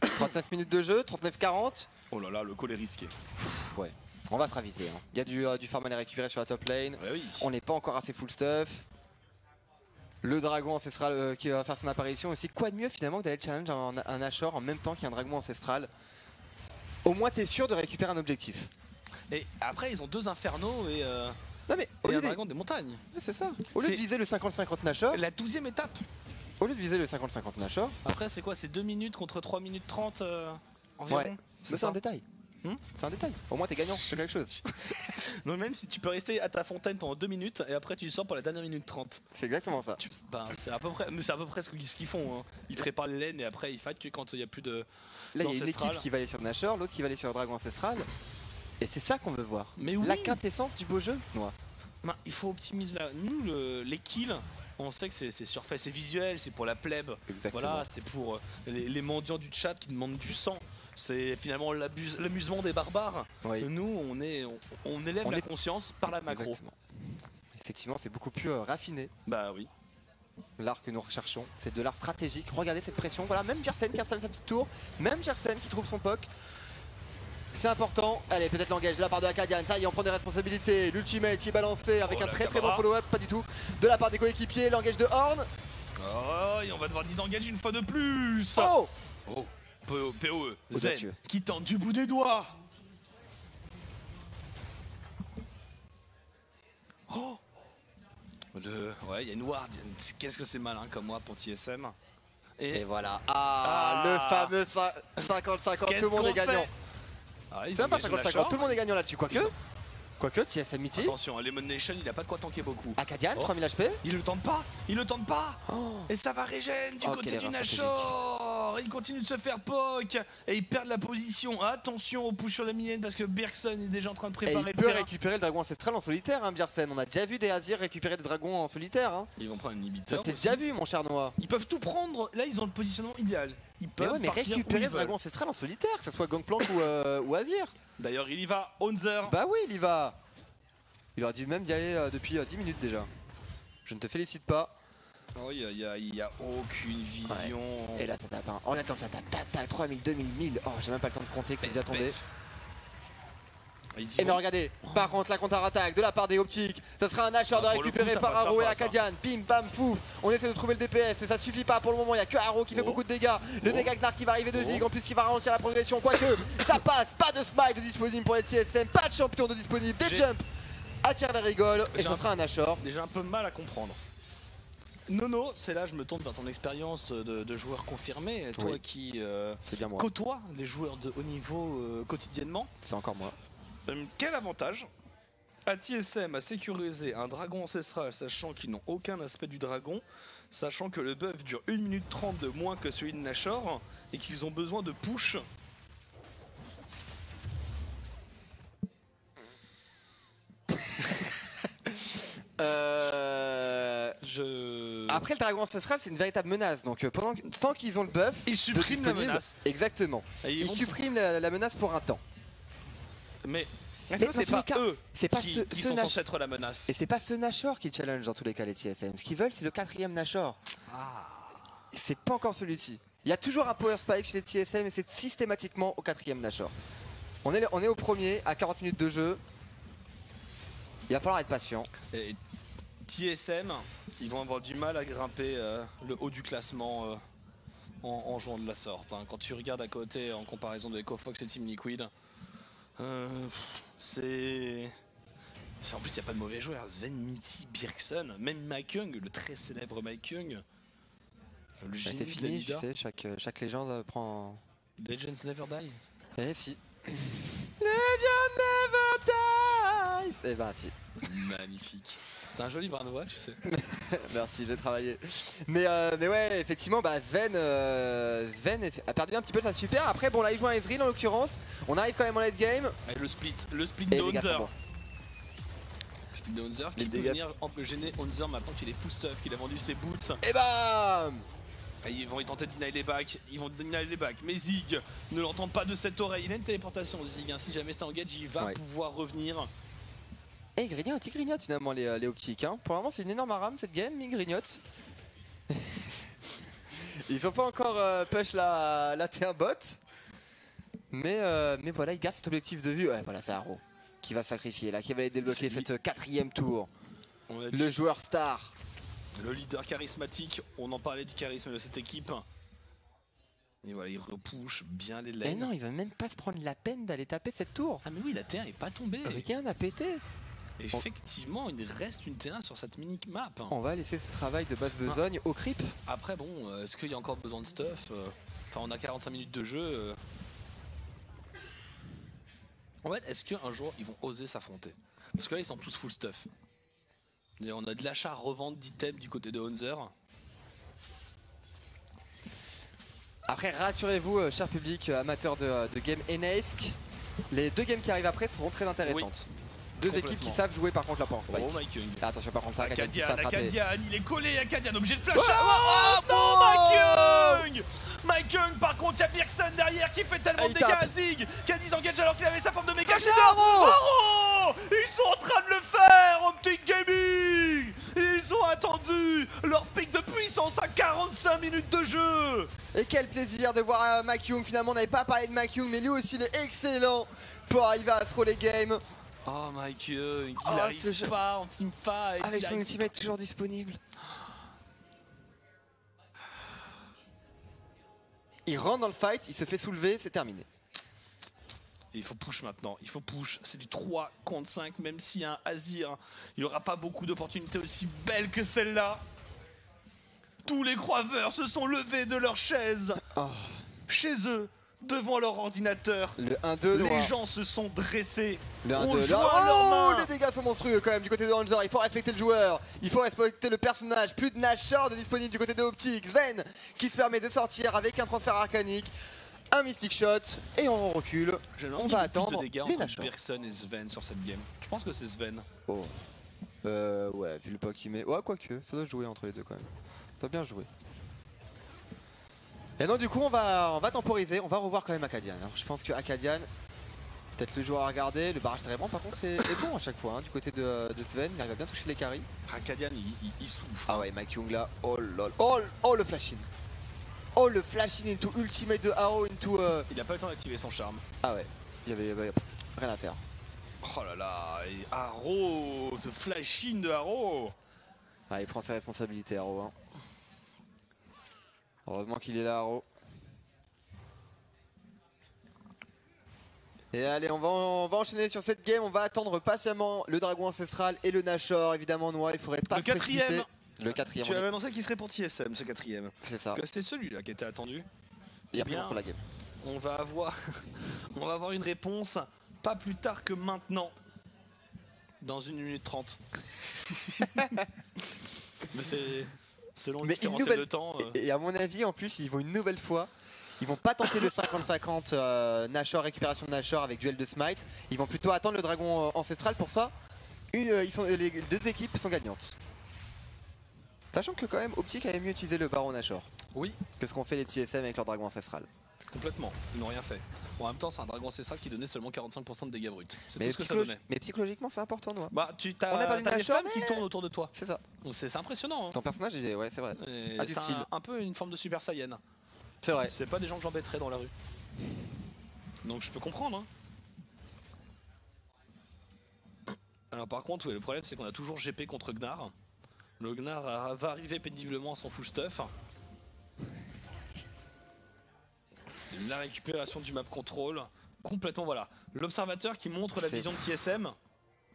39 minutes de jeu, 39-40.
Oh là là, le call est risqué.
Ouais, on va se raviser. Hein. Il y a du farm à les récupérer sur la top lane.
Ouais, oui.
On n'est pas encore assez full stuff. Le dragon ancestral qui va faire son apparition aussi. Quoi de mieux finalement que d'aller challenge un Nashor en même temps qu'il y a un dragon ancestral. Au moins t'es sûr de récupérer un objectif.
Et après ils ont 2 infernaux et,
non mais,
et un dragon des montagnes.
Ouais, c'est ça. Au lieu de viser le 50-50 Nashor.
La 12e étape.
Au lieu de viser le 50-50 Nashor.
Après c'est quoi? C'est 2 minutes contre 3 minutes 30 environ.
Ouais. C'est un détail. C'est un détail. Au moins t'es gagnant, c'est quelque chose.
Donc même si tu peux rester à ta fontaine pendant 2 minutes et après tu sors pour la dernière minute 30.
C'est exactement ça.
C'est à peu près ce qu'ils font. Hein. Ils préparent les lanes et après ils fight que quand il n'y a plus de.
Là il y a une équipe qui va aller sur Nashor, l'autre qui va aller sur le dragon ancestral. Et c'est ça qu'on veut voir.
Mais oui.
La quintessence du beau jeu, Noah.
Il faut optimiser là. Nous les kills. On sait que c'est surfait, c'est visuel, c'est pour la plèbe.
Exactement.
Voilà, c'est pour les mendiants du chat qui demandent du sang. C'est finalement l'amusement des barbares.
Oui.
Nous, on élève la conscience par la macro.
Exactement. Effectivement, c'est beaucoup plus raffiné.
Bah oui.
L'art que nous recherchons, c'est de l'art stratégique. Regardez cette pression. Voilà, même Jersen qui installe sa petite tour. Même Jersen qui trouve son poke. C'est important. Allez, peut-être l'engage de la part de Akadian. Ça y est, on prend des responsabilités. L'ultimate qui est balancé avec un très bon follow-up. Pas du tout. De la part des coéquipiers. L'engage de Horn.
Oh, et on va devoir désengager une fois de plus.
Oh,
POE.
Audacieux.
Zen qui tente du bout des doigts. Oh. Ouais, il y a une ward. Qu'est-ce que c'est malin comme moi pour TSM.
Et voilà. Le fameux 50-50. Tout le monde est gagnant. C'est même pas 50-50, tout le monde est gagnant là-dessus. Quoique, TSM Mitty.
Attention, Lemon Nation, il a pas de quoi tanker beaucoup.
Akadian, 3000 HP.
Il le tente pas. Et ça va régène du côté du Nashor. Il continue de se faire poke. Et il perd la position. Attention au push sur la minienne parce que Bergson est déjà en train de préparer
et il peut récupérer le dragon ancestral en solitaire, hein, Bjersen. On a déjà vu des Azir récupérer des dragons en solitaire. Hein.
Ils vont prendre un inhibiteur.
Ça s'est déjà vu, mon cher Noah.
Ils peuvent tout prendre. Là, ils ont le positionnement idéal. Ils peuvent
mais récupérer ce dragon ancestral en solitaire, que ce soit Gangplank ou Azir.
D'ailleurs, il y va, Onzer.
Bah oui, il y va. Il aurait dû même y aller depuis 10 minutes déjà. Je ne te félicite pas.
Oh, il y a aucune vision.
Ouais. Et là, ça tape. Hein. Oh, là, quand ça tape, tac, 3000, 2000, 1000. Oh, j'ai même pas le temps de compter que c'est déjà tombé. Et mais regardez, par contre la contre-attaque de la part des Optiques, ça sera un Nashor de récupérer par Haro et Akadian. Bim bam pouf, on essaie de trouver le DPS mais ça suffit pas pour le moment, il n'y a que Haro qui fait beaucoup de dégâts. Le méga Gnar qui va arriver de Zig, en plus qui va ralentir la progression, quoique ça passe, pas de smite de disponible pour les TSM, pas de champion de disponible, des jumps attire la rigole et ce sera un Nashor.
Déjà un peu mal à comprendre. Nono, c'est là je me tourne vers ton expérience de joueur confirmé, toi qui côtoie les joueurs de haut niveau quotidiennement.
C'est encore moi.
Quel avantage a TSM à sécuriser un dragon ancestral sachant qu'ils n'ont aucun aspect du dragon, sachant que le buff dure 1 minute 30 de moins que celui de Nashor et qu'ils ont besoin de push?
Après le dragon ancestral c'est une véritable menace donc tant qu'ils ont le buff
ils suppriment la menace.
Exactement. Ils suppriment la menace pour un temps.
Mais
dans
c'est
tous
pas
les cas,
eux
c'est pas
qui
ce
sont
Nash-
censés être la menace.
Et c'est pas ce Nashor qui challenge dans tous les cas les TSM. Ce qu'ils veulent, c'est le 4ème Nashor. C'est pas encore celui-ci. Il y a toujours un Power Spike chez les TSM et c'est systématiquement au 4ème Nashor. On est au premier, à 40 minutes de jeu. Il va falloir être patient.
Et TSM, ils vont avoir du mal à grimper le haut du classement en jouant de la sorte. Hein. Quand tu regardes à côté en comparaison de EcoFox et Team Liquid, c'est... En plus, il n'y a pas de mauvais joueurs. Sven, Mitty, Birkson, même Mike Young, le très célèbre Mike Young. Le génie
C'est
de
fini, tu
la
sais, chaque légende prend...
Legends Never Die.
Eh si. Legend never dies. Eh ben si.
Magnifique. T'as un joli bras de voix, tu sais.
Merci, j'ai travaillé. Mais ouais, effectivement, bah, Sven a perdu un petit peu de sa super. Après, bon, là, il joue un Ezreal en l'occurrence. On arrive quand même en late game.
Avec le split
Et
de
les gars sont
Honzer.
bons.
Split de Honzer
Les
qui peut
dégâts
venir gêner Honzer maintenant qu'il est full stuff, qu'il a vendu ses boots.
Et bam.
Et ils vont tenter de deny les backs, ils vont deny les backs, mais Zig ne l'entend pas de cette oreille, il a une téléportation Zig, hein. Si jamais ça engage il va pouvoir revenir.
Et il grignote finalement les optiques. Hein. Pour le moment c'est une énorme rame cette game, mais il grignote. Ils ont pas encore push la T1 bot. Mais voilà, il garde cet objectif de vue. Ouais, voilà, c'est Haro qui va sacrifier là, qui va aller débloquer cette 4ème tour. Le joueur star.
Le leader charismatique, on en parlait du charisme de cette équipe. Et voilà, il repousse bien les lanes.
Et non, il va même pas se prendre la peine d'aller taper cette tour.
Ah mais oui, la T1 est pas tombée.
Rien n'a pété.
Effectivement, il reste une T1 sur cette mini-map.
On va laisser ce travail de basse besogne au creep.
Après bon, est-ce qu'il y a encore besoin de stuff? Enfin, on a 45 minutes de jeu. En fait, est-ce qu'un jour, ils vont oser s'affronter? Parce que là, ils sont tous full stuff. Et on a de l'achat-revente d'items du côté de Honzer.
Après, rassurez-vous, cher public, amateur de game Enesque, les deux games qui arrivent après seront très intéressantes. Deux équipes qui savent jouer par contre la Power Spike.
Oh, Mike Young.
Attention par contre ça,
Akadian, il est collé, Akadian, obligé de flash. Oh non, Mike Young! Mike Young, par contre, il y a Birkson derrière qui fait tellement de dégâts à Zig qui a disengage alors qu'il avait sa forme de méga. Haro! Ils sont en train de le faire, Optic Gaming! Ils ont attendu leur pic de puissance à 45 minutes de jeu!
Et quel plaisir de voir Mike Young. Finalement, on n'avait pas parlé de Mike Young, mais lui aussi il est excellent pour arriver à se roller game.
Oh Mike Young, il n'arrive pas en teamfight.
Avec son ultimate toujours disponible. Il rentre dans le fight, il se fait soulever, c'est terminé.
Il faut push maintenant, il faut push. C'est du 3 contre 5, même s'il y a un Azir, il n'y aura pas beaucoup d'opportunités aussi belles que celle-là. Tous les croiveurs se sont levés de leur chaise. Chez eux, devant leur ordinateur.
Le 1-2
les gens se sont dressés.
Le 1-2 là. Les dégâts sont monstrueux quand même du côté de Honzer. Il faut respecter le joueur, il faut respecter le personnage. Plus de Nashor de disponible du côté de Optic. Sven qui se permet de sortir avec un transfert arcanique, un mystic shot et on recule. On va attendre les Nashor.
Birkson et Sven sur cette game. Je pense que c'est Sven.
Oh. Ouais, vu le pas qu'il met. Ouais, quoique, ça doit jouer entre les deux quand même. Ça doit bien jouer. Et non, du coup, on va temporiser, on va revoir quand même Akadian. Alors, je pense que Akadian, peut-être le joueur à regarder. Le barrage Térébrand, par contre, est bon à chaque fois. Hein, du côté de Sven, il arrive à bien toucher les carries.
Akadian, il souffre.
Ah ouais, Mike Young là, oh lol. Oh le flash in. Oh le flash in into ultimate de Haro into.
Il a pas eu le temps d'activer son charme.
Ah ouais, il y avait rien à faire.
Oh là là, et Haro, ce flash in de Haro.
Ah, il prend ses responsabilités, Haro. Hein. Heureusement qu'il est là, Haro. Et allez, on va enchaîner sur cette game. On va attendre patiemment le dragon ancestral et le Nashor. Évidemment, Noah, il faudrait pas se précipiter. Le quatrième.
Tu avais annoncé qu'il serait pour TSM, ce quatrième.
C'est ça.
C'était celui-là qui était attendu.
Et après, on se la game.
On va avoir une réponse pas plus tard que maintenant. Dans 1 minute 30. Mais c'est selon le différentiel de temps.
Et à mon avis, en plus, ils vont une nouvelle fois. Ils vont pas tenter le 50-50 Nashor, récupération de Nashor avec duel de smite. Ils vont plutôt attendre le dragon ancestral. Pour ça, les deux équipes sont gagnantes. Sachant que quand même, Optic avait mieux utilisé le baron Nashor.
Oui.
Que ce qu'ont fait les TSM avec leur dragon ancestral.
Complètement, ils n'ont rien fait. Bon, en même temps, c'est un dragon ancestral qui donnait seulement 45% de dégâts bruts. C'est
Mais,
tout ce que ça donnait.
mais psychologiquement, c'est important, Noah.
Bah, tu
On a pas
as
du
des
Nashor,
flammes qui tournent autour de toi.
C'est ça.
Donc c'est impressionnant. Hein.
Ton personnage, ouais, c'est vrai.
Et
A du
c'est
style.
un peu une forme de Super Saiyan.
C'est vrai.
C'est pas des gens que j'embêterais dans la rue. Donc je peux comprendre. Hein. Alors par contre, ouais, le problème c'est qu'on a toujours GP contre Gnar. Le Gnar va arriver péniblement à son full stuff. La récupération du map control. Complètement, voilà. L'observateur qui montre la vision de TSM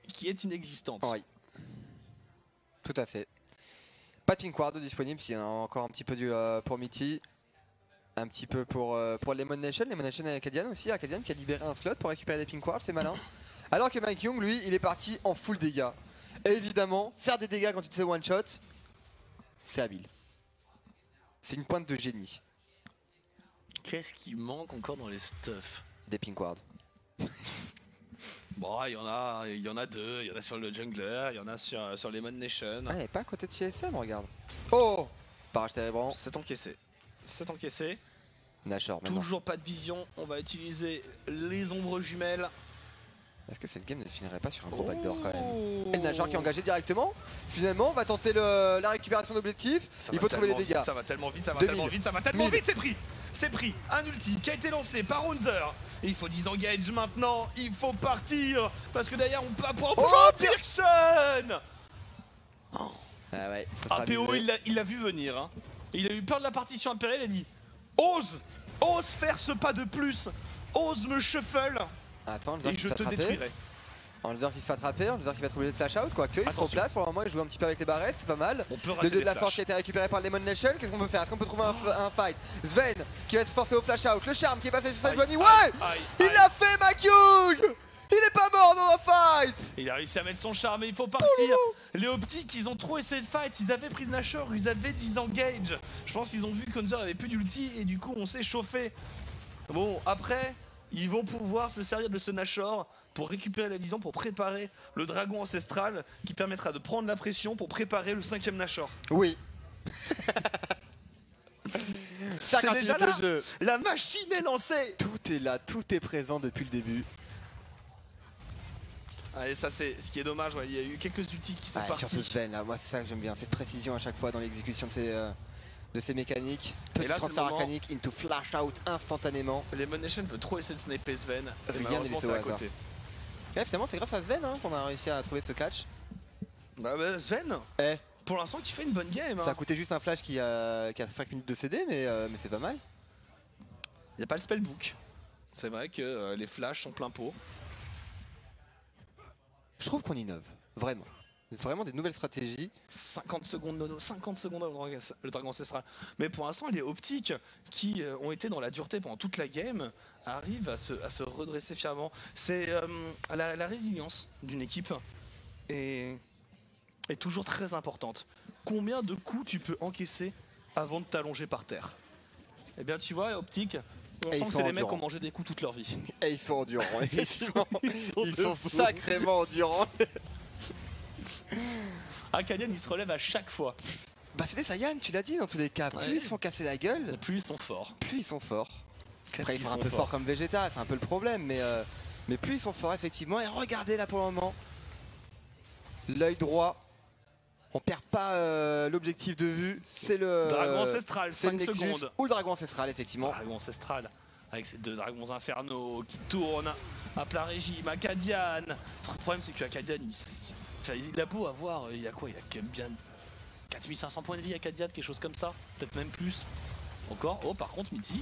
qui est inexistante.
Oui. Tout à fait. Pas de Pink Ward disponible, s'il y en a encore un petit peu pour Mitty. Un petit peu pour Lemon Nation. Lemon Nation et Acadian aussi. Acadian qui a libéré un slot pour récupérer des Pink Ward, c'est malin. Alors que Mike Young, lui, il est parti en full dégâts. Et évidemment, faire des dégâts quand tu te fais one shot, c'est habile. C'est une pointe de génie.
Qu'est-ce qui manque encore dans les stuffs?
Des Pink Ward.
Bon, il y en a deux. Il y en a sur le jungler, il y en a sur Lemon Nation.
Ah, elle est pas à côté de CSM, regarde. Oh, barrage térébrant.
C'est encaissé. C'est encaissé.
Nashor maintenant.
Toujours pas de vision. On va utiliser les ombres jumelles.
Est-ce que cette game ne finirait pas sur un gros backdoor quand même? Et le Nashor qui est engagé directement. Finalement, on va tenter la récupération d'objectif. Il faut trouver les dégâts.
Ça va tellement vite, ça va
2000.
tellement vite, ça va tellement
1000.
vite, c'est pris. C'est pris. Un ulti qui a été lancé par Runzer. Et il faut disengage maintenant. Il faut partir. Parce que derrière, on peut pouvoir. Oh, Pirkson!
Ah ouais, faut se
APO,
ramiser.
il l'a vu venir. Hein. Il a eu peur de la partition impériale. Il a dit ose faire ce pas de plus. Ose me shuffle.
Attends,
Et je te détruirai.
Un leader qui se fait attraper, un leader qui va trouver le flash out, quoique il se replace pour le moment, il joue un petit peu avec les barrels, c'est pas mal.
On peut
Le
rater
2 de la
les
force qui a été récupéré par Lemon Nation, qu'est-ce qu'on peut faire? Est-ce qu'on peut trouver un fight? Sven qui va être forcé au flash out, le charme qui est passé sur sa Joanie, ouais! Il l'a fait, McHugh! Il est pas mort dans la fight!
Il a réussi à mettre son charme et il faut partir. Les optiques, ils ont trop essayé de fight. Ils avaient pris de Nashor, ils avaient disengage. Je pense qu'ils ont vu qu'Unzer avait plus d'ulti et du coup on s'est chauffé. Bon, après, ils vont pouvoir se servir de ce Nashor pour récupérer la vision, pour préparer le dragon ancestral qui permettra de prendre la pression pour préparer le 5ème Nashor.
Oui.
C'est déjà là. La machine est lancée.
Tout est là, tout est présent depuis le début.
Et ça c'est ce qui est dommage, ouais. Il y a eu quelques ultis qui sont partis.
Surtout Sven là, moi c'est ça que j'aime bien, cette précision à chaque fois dans l'exécution de ces mécaniques. Petit
là,
transfert arcanique into flash out instantanément.
Lemon Nation veut trop essayer de sniper Sven. Et
Rien
malheureusement
n'est
c'est
laissé
à
au hasard.
côté.
Ouais, finalement c'est grâce à Sven hein, qu'on a réussi à trouver ce catch.
Bah Sven, pour l'instant qui fait une bonne game.
Ça a coûté juste un flash qui a 5 minutes de CD mais c'est pas mal.
Il n'y a pas le spellbook. C'est vrai que les flashs sont plein pot.
Je trouve qu'on innove, vraiment. Vraiment des nouvelles stratégies.
50 secondes Nono, 50 secondes avant le dragon ancestral. Mais pour l'instant, les optiques qui ont été dans la dureté pendant toute la game arrivent à se redresser fièrement. C'est la résilience d'une équipe est toujours très importante. Combien de coups tu peux encaisser avant de t'allonger par terre? Eh bien, tu vois, optique. On sent que c'est les mecs qui ont mangé des coups toute leur vie.
Et ils sont endurants, effectivement. Ils sont sacrément endurants.
Acadian, il se relève à chaque fois.
Bah c'est des Saiyans, tu l'as dit dans tous les cas. Plus ils se font casser la gueule,
plus ils sont forts.
Plus ils sont forts. Après ils sont un peu forts comme Vegeta, c'est un peu le problème, mais plus ils sont forts effectivement. Et regardez là pour le moment, l'œil droit. On perd pas l'objectif de vue, c'est le
dragon ancestral, 5 secondes.
Ou le dragon ancestral effectivement.
Dragon ancestral avec ces deux dragons infernaux qui tournent à plat régime. Acadian. Le problème c'est que Acadian il a beau avoir, il a quoi? Il a quand même bien 4500 points de vie Acadian, quelque chose comme ça, peut-être même plus. Encore. Oh par contre Mitty,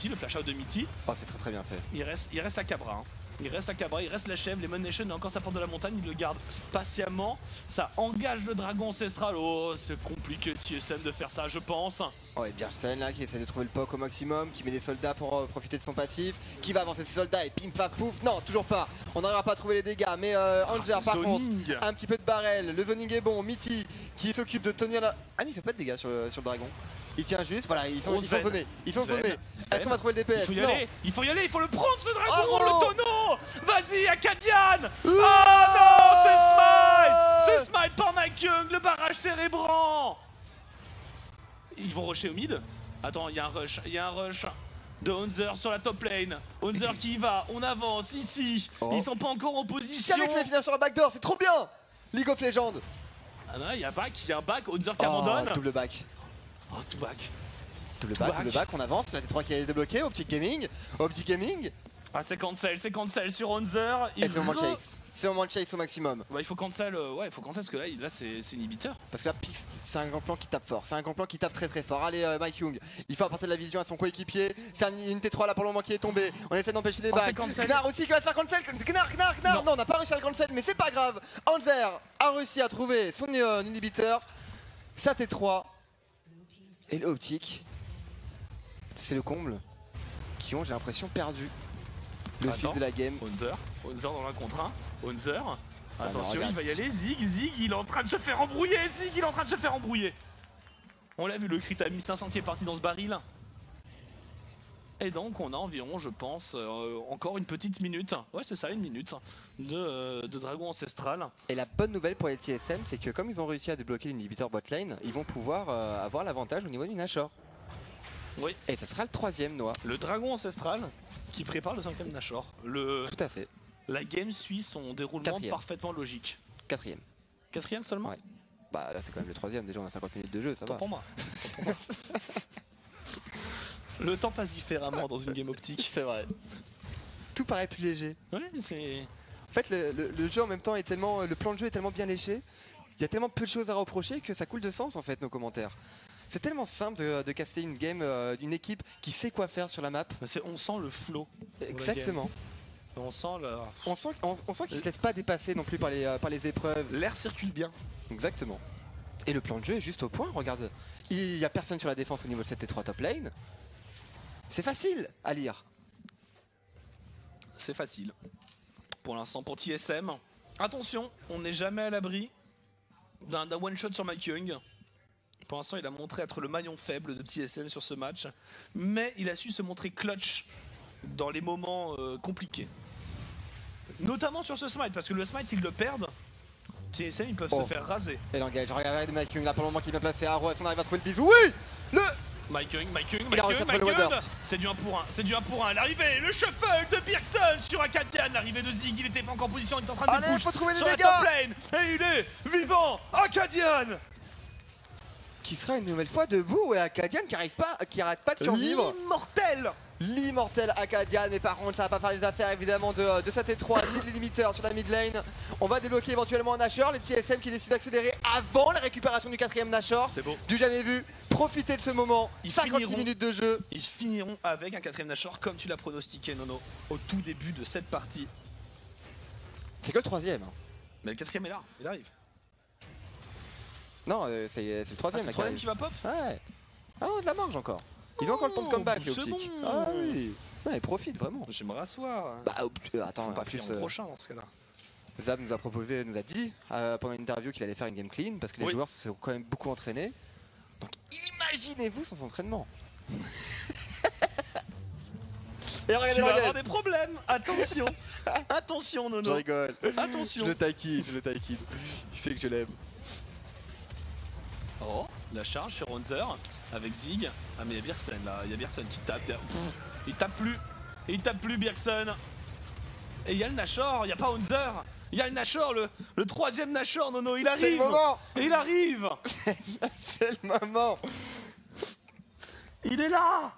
le flash out de Mitty.
Oh c'est très bien fait.
Il reste la Cabra. Hein. Il reste la Cabra, il reste la chèvre, Lemon Nation a encore sa porte de la montagne, il le garde patiemment. Ça engage le dragon ancestral. Oh, c'est compliqué TSM de faire ça, je pense.
Oh, et bien Stan là qui essaie de trouver le poke au maximum, qui met des soldats pour profiter de son passif, qui va avancer ses soldats et pim paf pouf. Non, toujours pas. On n'arrivera pas à trouver les dégâts, mais Anzer par contre, un petit peu de barrel. Le zoning est bon. Mitty qui s'occupe de tenir la. Ah, il fait pas de dégâts sur le dragon. Il tient juste, voilà, ils sont sonnés. Est-ce qu'on va trouver le DPS?
Il faut y aller, il faut le prendre ce dragon, le tonneau. Vas-y, Acadian.
Oh
non, c'est Smite par Mike Young, le barrage térébrant. Ils vont rusher au mid. Attends, il y a un rush, de Honzer sur la top lane. Honzer qui y va, on avance ici. Ils sont pas encore en position.
Avec les finir sur un backdoor, c'est trop bien. League of Legends.
Ah non, il y a un back, Honzer qui abandonne.
Double back.
Oh, tout back.
Double back, on avance, la T3 qui est débloquée, Optic Gaming.
Ah, c'est cancel sur Honzer.
Et c'est le moment de chase. C'est le moment de chase au maximum.
Ouais, il faut cancel, parce que là c'est inhibiteur.
Parce que là, pif, c'est un Gangplank qui tape fort. C'est un Gangplank qui tape très très fort. Allez, Mike Young, il faut apporter de la vision à son coéquipier. C'est une T3 là pour le moment qui est tombée. On essaie d'empêcher des bacs. Gnar aussi qui va se faire cancel. Gnar. Non, on n'a pas réussi à le cancel, mais c'est pas grave. Honzer a réussi à trouver son inhibiteur. Sa T3. Et l'Optic. C'est le comble. Qui ont, j'ai l'impression, perdu le fil de la game.
Honzer dans l'un contre un. Honzer. Attention, il va y aller. Zig, il est en train de se faire embrouiller. On l'a vu, le crit à 1500 qui est parti dans ce baril. Et donc, on a environ, je pense, encore une petite minute. Ouais, c'est ça, une minute de Dragon Ancestral.
Et la bonne nouvelle pour les TSM, c'est que comme ils ont réussi à débloquer l'inhibiteur botlane, ils vont pouvoir avoir l'avantage au niveau du Nashor.
Oui.
Et ça sera le 3ème Noah.
Le Dragon Ancestral qui prépare le 5ème Nashor.
Tout à fait.
La game suit son déroulement parfaitement logique.
4ème.
4ème seulement?
Ouais. Bah là c'est quand même le 3ème, déjà on a 50 minutes de jeu, ça va.
Pour moi. Le temps passe différemment dans une game optique.
C'est vrai. Tout paraît plus léger.
Oui, c'est...
En fait le jeu en même temps est tellement... Le plan de jeu est tellement bien léché. Il y a tellement peu de choses à reprocher que ça coule de sens en fait nos commentaires. C'est tellement simple de caster une game d'une équipe qui sait quoi faire sur la map.
On sent le flow.
Exactement.
On sent
qu'ils se laissent pas dépasser non plus par les épreuves.
L'air circule bien.
Exactement. Et le plan de jeu est juste au point, regarde. Il y a personne sur la défense au niveau de cette T3 top lane. C'est facile à lire.
C'est facile. Pour l'instant pour TSM. Attention, on n'est jamais à l'abri d'un one shot sur Mike Young. Pour l'instant, il a montré être le maillon faible de TSM sur ce match, mais il a su se montrer clutch dans les moments compliqués. Notamment sur ce smite, parce que le smite, ils le perdent. TSM, ils peuvent se faire raser.
Et l'engage, regarde Mike Young là pour le moment qui vient placer Arrow. Est-ce qu'on arrive à trouver le bisou? Oui!
Mike Young, c'est du 1 pour 1, l'arrivée, le shuffle de Bjergsen sur Akadian, l'arrivée de Zig, il était pas encore en position, il est en train de
push faut trouver
sur la top lane, et il est vivant,
qui sera une nouvelle fois debout, et Akadian qui arrête pas de survivre. L'immortel Akadian, mais par contre ça va pas faire les affaires évidemment de sa T3 ni de l'inhibiteur sur la mid lane. On va débloquer éventuellement un Nashor, les TSM qui décident d'accélérer avant la récupération du 4ème Nashor.
C'est beau.
Du jamais vu, profitez de ce moment, 56 minutes de jeu.
Ils finiront avec un 4ème Nashor comme tu l'as pronostiqué Nono, au tout début de cette partie.
C'est que le 3ème.
Mais le 4ème est là, il arrive.
Non, c'est le 3ème.
C'est le 3ème qui va pop.
Ouais. Ah, on a de la marge encore. Ils ont encore le temps de comeback, les optiques.
Bon.
Ah oui. Ouais, profite vraiment.
Je vais me rasseoir.
Bah, attends,
pas
plus
prochain dans ce cas-là.
Zab nous a dit pendant une interview qu'il allait faire une game clean parce que les joueurs se sont quand même beaucoup entraînés. Donc imaginez-vous son entraînement. Et regardez,
tu vas avoir des problèmes. Attention. Attention Nono.
Je rigole.
Attention.
Je le taquine. Il sait que je l'aime.
Oh, la charge sur Honzer avec Zig. Ah mais il y a Bjergsen là, il y a Bjergsen qui tape. Il tape plus Bjergsen. Et il y a le Nashor, il n'y a pas Honzer. Il y a le Nashor, le 3ème Nashor, Nono, il arrive.
C'est le moment.
Et il arrive.
C'est le moment.
Il est là.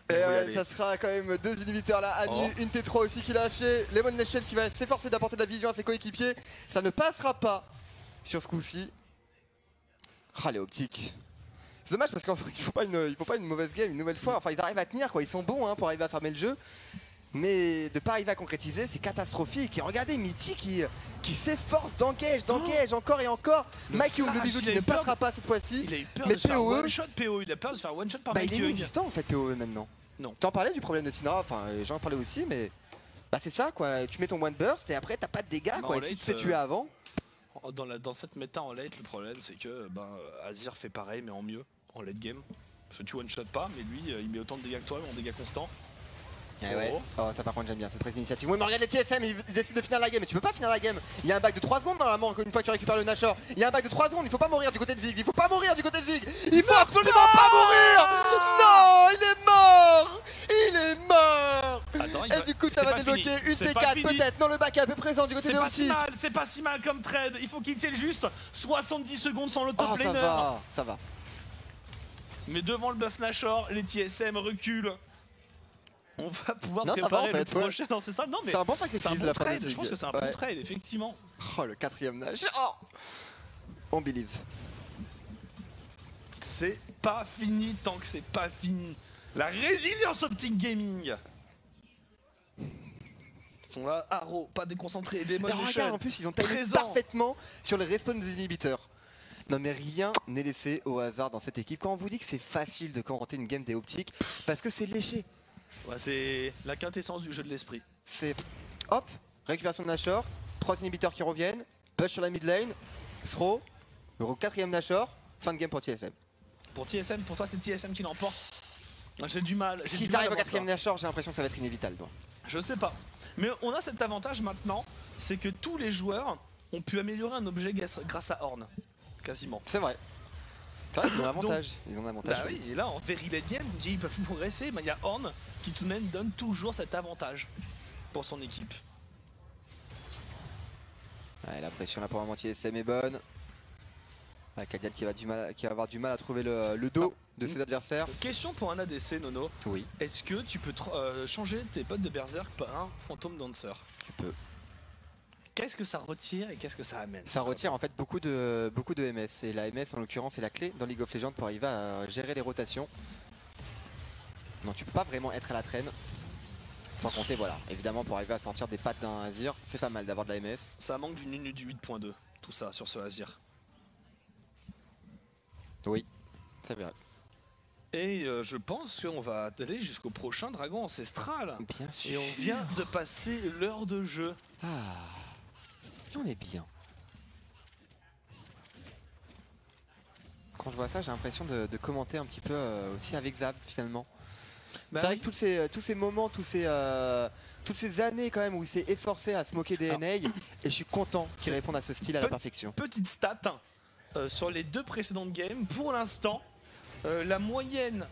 Et ouais, ça sera quand même 2 inhibiteurs là, Anu, une T3 aussi qui l'a lâché. Lemon Nation qui va s'efforcer d'apporter de la vision à ses coéquipiers. Ça ne passera pas sur ce coup-ci. Ah les optiques. C'est dommage parce qu'il faut pas une mauvaise game une nouvelle fois. Enfin ils arrivent à tenir quoi, ils sont bons pour arriver à fermer le jeu. Mais de ne pas arriver à concrétiser, c'est catastrophique. Et regardez Mitty qui s'efforce d'engage encore et encore. Mike Young, le bisou qui ne passera pas cette fois-ci.
Il a eu peur de se faire one shot POE, il a peur de se faire one shot par Mike Young.
Il est inexistant en fait POE maintenant.
Non.
T'en parlais du problème de Syndra, enfin les gens en parlaient aussi, mais bah c'est ça quoi. Tu mets ton one burst et après t'as pas de dégâts quoi. Et si tu te fais tuer avant.
Dans cette méta en late, le problème c'est que Azir fait pareil mais en mieux en late game. Parce que tu one shot pas, mais lui il met autant de dégâts que toi, mais en dégâts constants.
Eh ouais. Oh ça par contre j'aime bien cette prise d'initiative. Oui mais regarde les TSM, ils décident de finir la game, mais tu peux pas finir la game. Il y a un back de 3 secondes normalement une fois que tu récupères le Nashor. Il y a un back de 3 secondes, il faut pas mourir du côté de Zig. Il faut absolument pas mourir. Non, il est mort. Il est mort.
Attends,
Et du coup, ça va débloquer une T4 peut-être. Non, le backup est présent du côté de Optic.
C'est pas si mal comme trade. Il faut qu'il tienne juste 70 secondes sans le top
Oh, ça
laner.
va, ça va.
Mais devant le buff Nashor, les TSM reculent. On va pouvoir
Non, ça va,
préparer
en fait,
le prochain. Non, c'est ça. Non, mais
C'est un bon sacrifice
c'est un
de
bon
la part
trade.
de
Je pense
Zig.
que c'est un bon trade, effectivement.
Oh, le 4ème Nash. Oh, on believe.
C'est pas fini tant que c'est pas fini. La résilience Optic Gaming. Ils sont là, Arrow, pas déconcentrés. Des
Et regarde, en plus, ils ont timé
présent.
parfaitement sur le respawn des inhibiteurs. Non mais rien n'est laissé au hasard dans cette équipe. Quand on vous dit que c'est facile de commenter une game des Optiques, parce que c'est léché.
Ouais, c'est la quintessence du jeu de l'esprit.
C'est hop, récupération de Nashor, 3 inhibiteurs qui reviennent, push sur la mid lane, throw, 4ème Nashor, fin de game pour TSM.
Pour TSM, pour toi c'est TSM qui l'emporte. J'ai du mal.
S'ils arrivent au 4ème Nashor, j'ai l'impression que ça va être inévitable. Moi.
Je sais pas. Mais on a cet avantage maintenant, c'est que tous les joueurs ont pu améliorer un objet grâce à Horn. Quasiment.
C'est vrai. C'est vrai qu'ils ont l'avantage. Ils ont l'avantage.
Bah oui, et là en very late game, ils peuvent plus progresser, mais il y a Horn qui tout de même donne toujours cet avantage pour son équipe.
Ouais, la pression là pour le moment TSM est bonne. Kadian qui va avoir du mal à trouver le dos de ses adversaires.
Question pour un ADC, Nono.
Oui.
Est-ce que tu peux changer tes potes de Berserk par un Phantom Dancer?
Tu peux.
Qu'est-ce que ça retire et qu'est-ce que ça amène?
Ça retire en fait beaucoup de MS. Et la MS en l'occurrence est la clé dans League of Legends pour arriver à gérer les rotations. Non, tu peux pas vraiment être à la traîne. Sans compter, voilà, évidemment pour arriver à sortir des pattes d'un Azir, c'est pas mal d'avoir de la MS.
Ça manque d'une minute du 8.2, tout ça sur ce Azir.
Oui, c'est vrai.
Et je pense qu'on va aller jusqu'au prochain dragon ancestral.
Bien sûr.
Et on vient de passer l'heure de jeu.
Ah, et on est bien. Quand je vois ça, j'ai l'impression de commenter un petit peu aussi avec Zab finalement.
Bah
c'est vrai
oui.
que tous ces moments, toutes ces années quand même où il s'est efforcé à se moquer des NA, et je suis content qu'il réponde à ce style à la perfection.
Petite stat, sur les deux précédentes games, pour l'instant, la game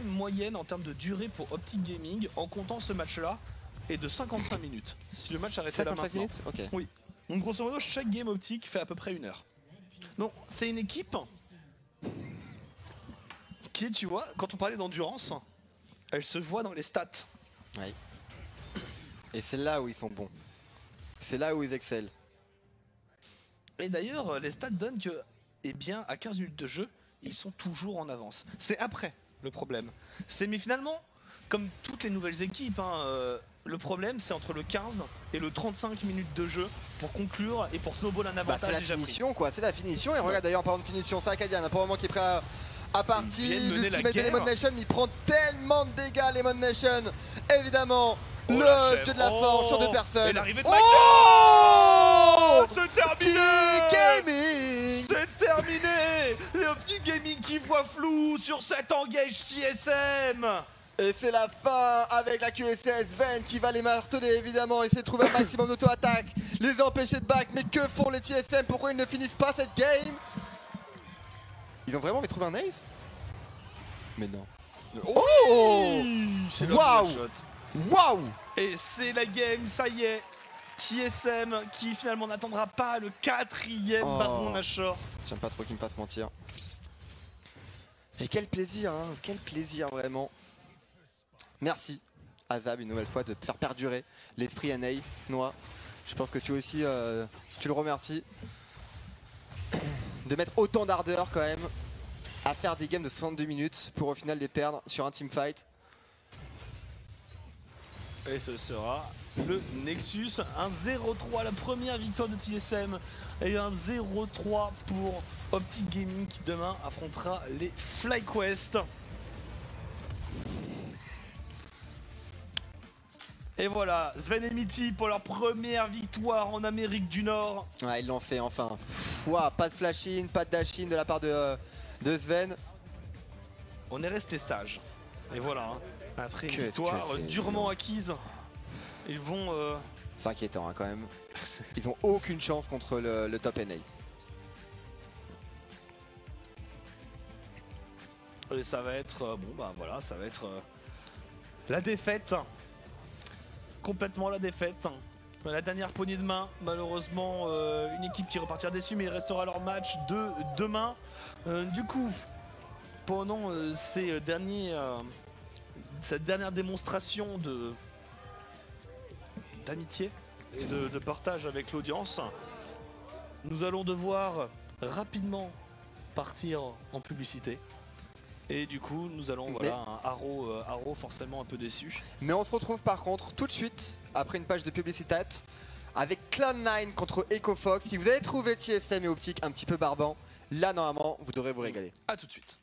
moyenne en termes de durée pour Optic Gaming, en comptant ce match-là, est de 55 minutes. Si le match arrêtait là
55
maintenant.
minutes. Ok.
Oui. Donc grosso modo, chaque game Optic fait à peu près 1 heure. Donc c'est une équipe qui, tu vois, quand on parlait d'endurance, elle se voit dans les stats.
Oui. Et c'est là où ils sont bons. C'est là où ils excellent.
Et d'ailleurs, les stats donnent que, eh bien, à 15 minutes de jeu, ils sont toujours en avance. C'est après le problème. Mais finalement, comme toutes les nouvelles équipes, le problème c'est entre le 15 et le 35 minutes de jeu pour conclure et pour snowball un avantage.
C'est la
déjà
finition quoi, c'est la finition. Et regarde d'ailleurs en parlant de finition, c'est Akadian pour le moment qui est prêt à partir. L'ultimate de Lemon Nation, il prend tellement de dégâts Lemon Nation. Évidemment, le dieu de la forge sur 2 personnes.
Oh, c'est terminé.
Gaming.
C'est terminé. Les Optic Gaming qui voient flou sur cet engage TSM.
Et c'est la fin avec la QSS Sven qui va les marteler évidemment, essayer de trouver un maximum d'auto-attaque, les empêcher de back, mais que font les TSM? Pourquoi ils ne finissent pas cette game? Ils ont vraiment envie de trouver un ace? Mais non. Oh, waouh. Waouh.
Et c'est la game, ça y est. TSM qui finalement n'attendra pas le 4ème Baron Nashor.
J'aime pas trop qu'il me fasse mentir. Et quel plaisir, hein, quel plaisir vraiment. Merci Azab une nouvelle fois de faire perdurer l'esprit NA, Noah. Je pense que tu aussi, tu le remercies. De mettre autant d'ardeur quand même à faire des games de 62 minutes pour au final les perdre sur un teamfight.
Et ce sera le Nexus, un 0-3, la première victoire de TSM et un 0-3 pour Optic Gaming qui demain affrontera les FlyQuest. Et voilà, Sven et Mitty pour leur première victoire en Amérique du Nord.
Ouais, ils l'ont fait enfin. Ouah, pas de flash-in, pas de dash-in de la part de Sven.
On est resté sage. Et voilà, après une victoire durement acquise, ils vont...
C'est inquiétant hein, quand même. Ils ont aucune chance contre le top NA.
Et ça va être... bon bah voilà, ça va être... La défaite. Complètement la défaite. La dernière poignée de main, malheureusement, une équipe qui repartira déçue, mais il restera leur match de demain. Du coup, pendant cette dernière démonstration d'amitié et de partage avec l'audience, nous allons devoir rapidement partir en publicité. Et du coup, nous allons, voilà, un Haro forcément un peu déçu.
Mais on se retrouve par contre tout de suite, après une page de publicitat, avec Cloud9 contre EcoFox. Si vous avez trouvé TSM et Optic un petit peu barbant, là normalement, vous devrez vous régaler.
A tout de suite.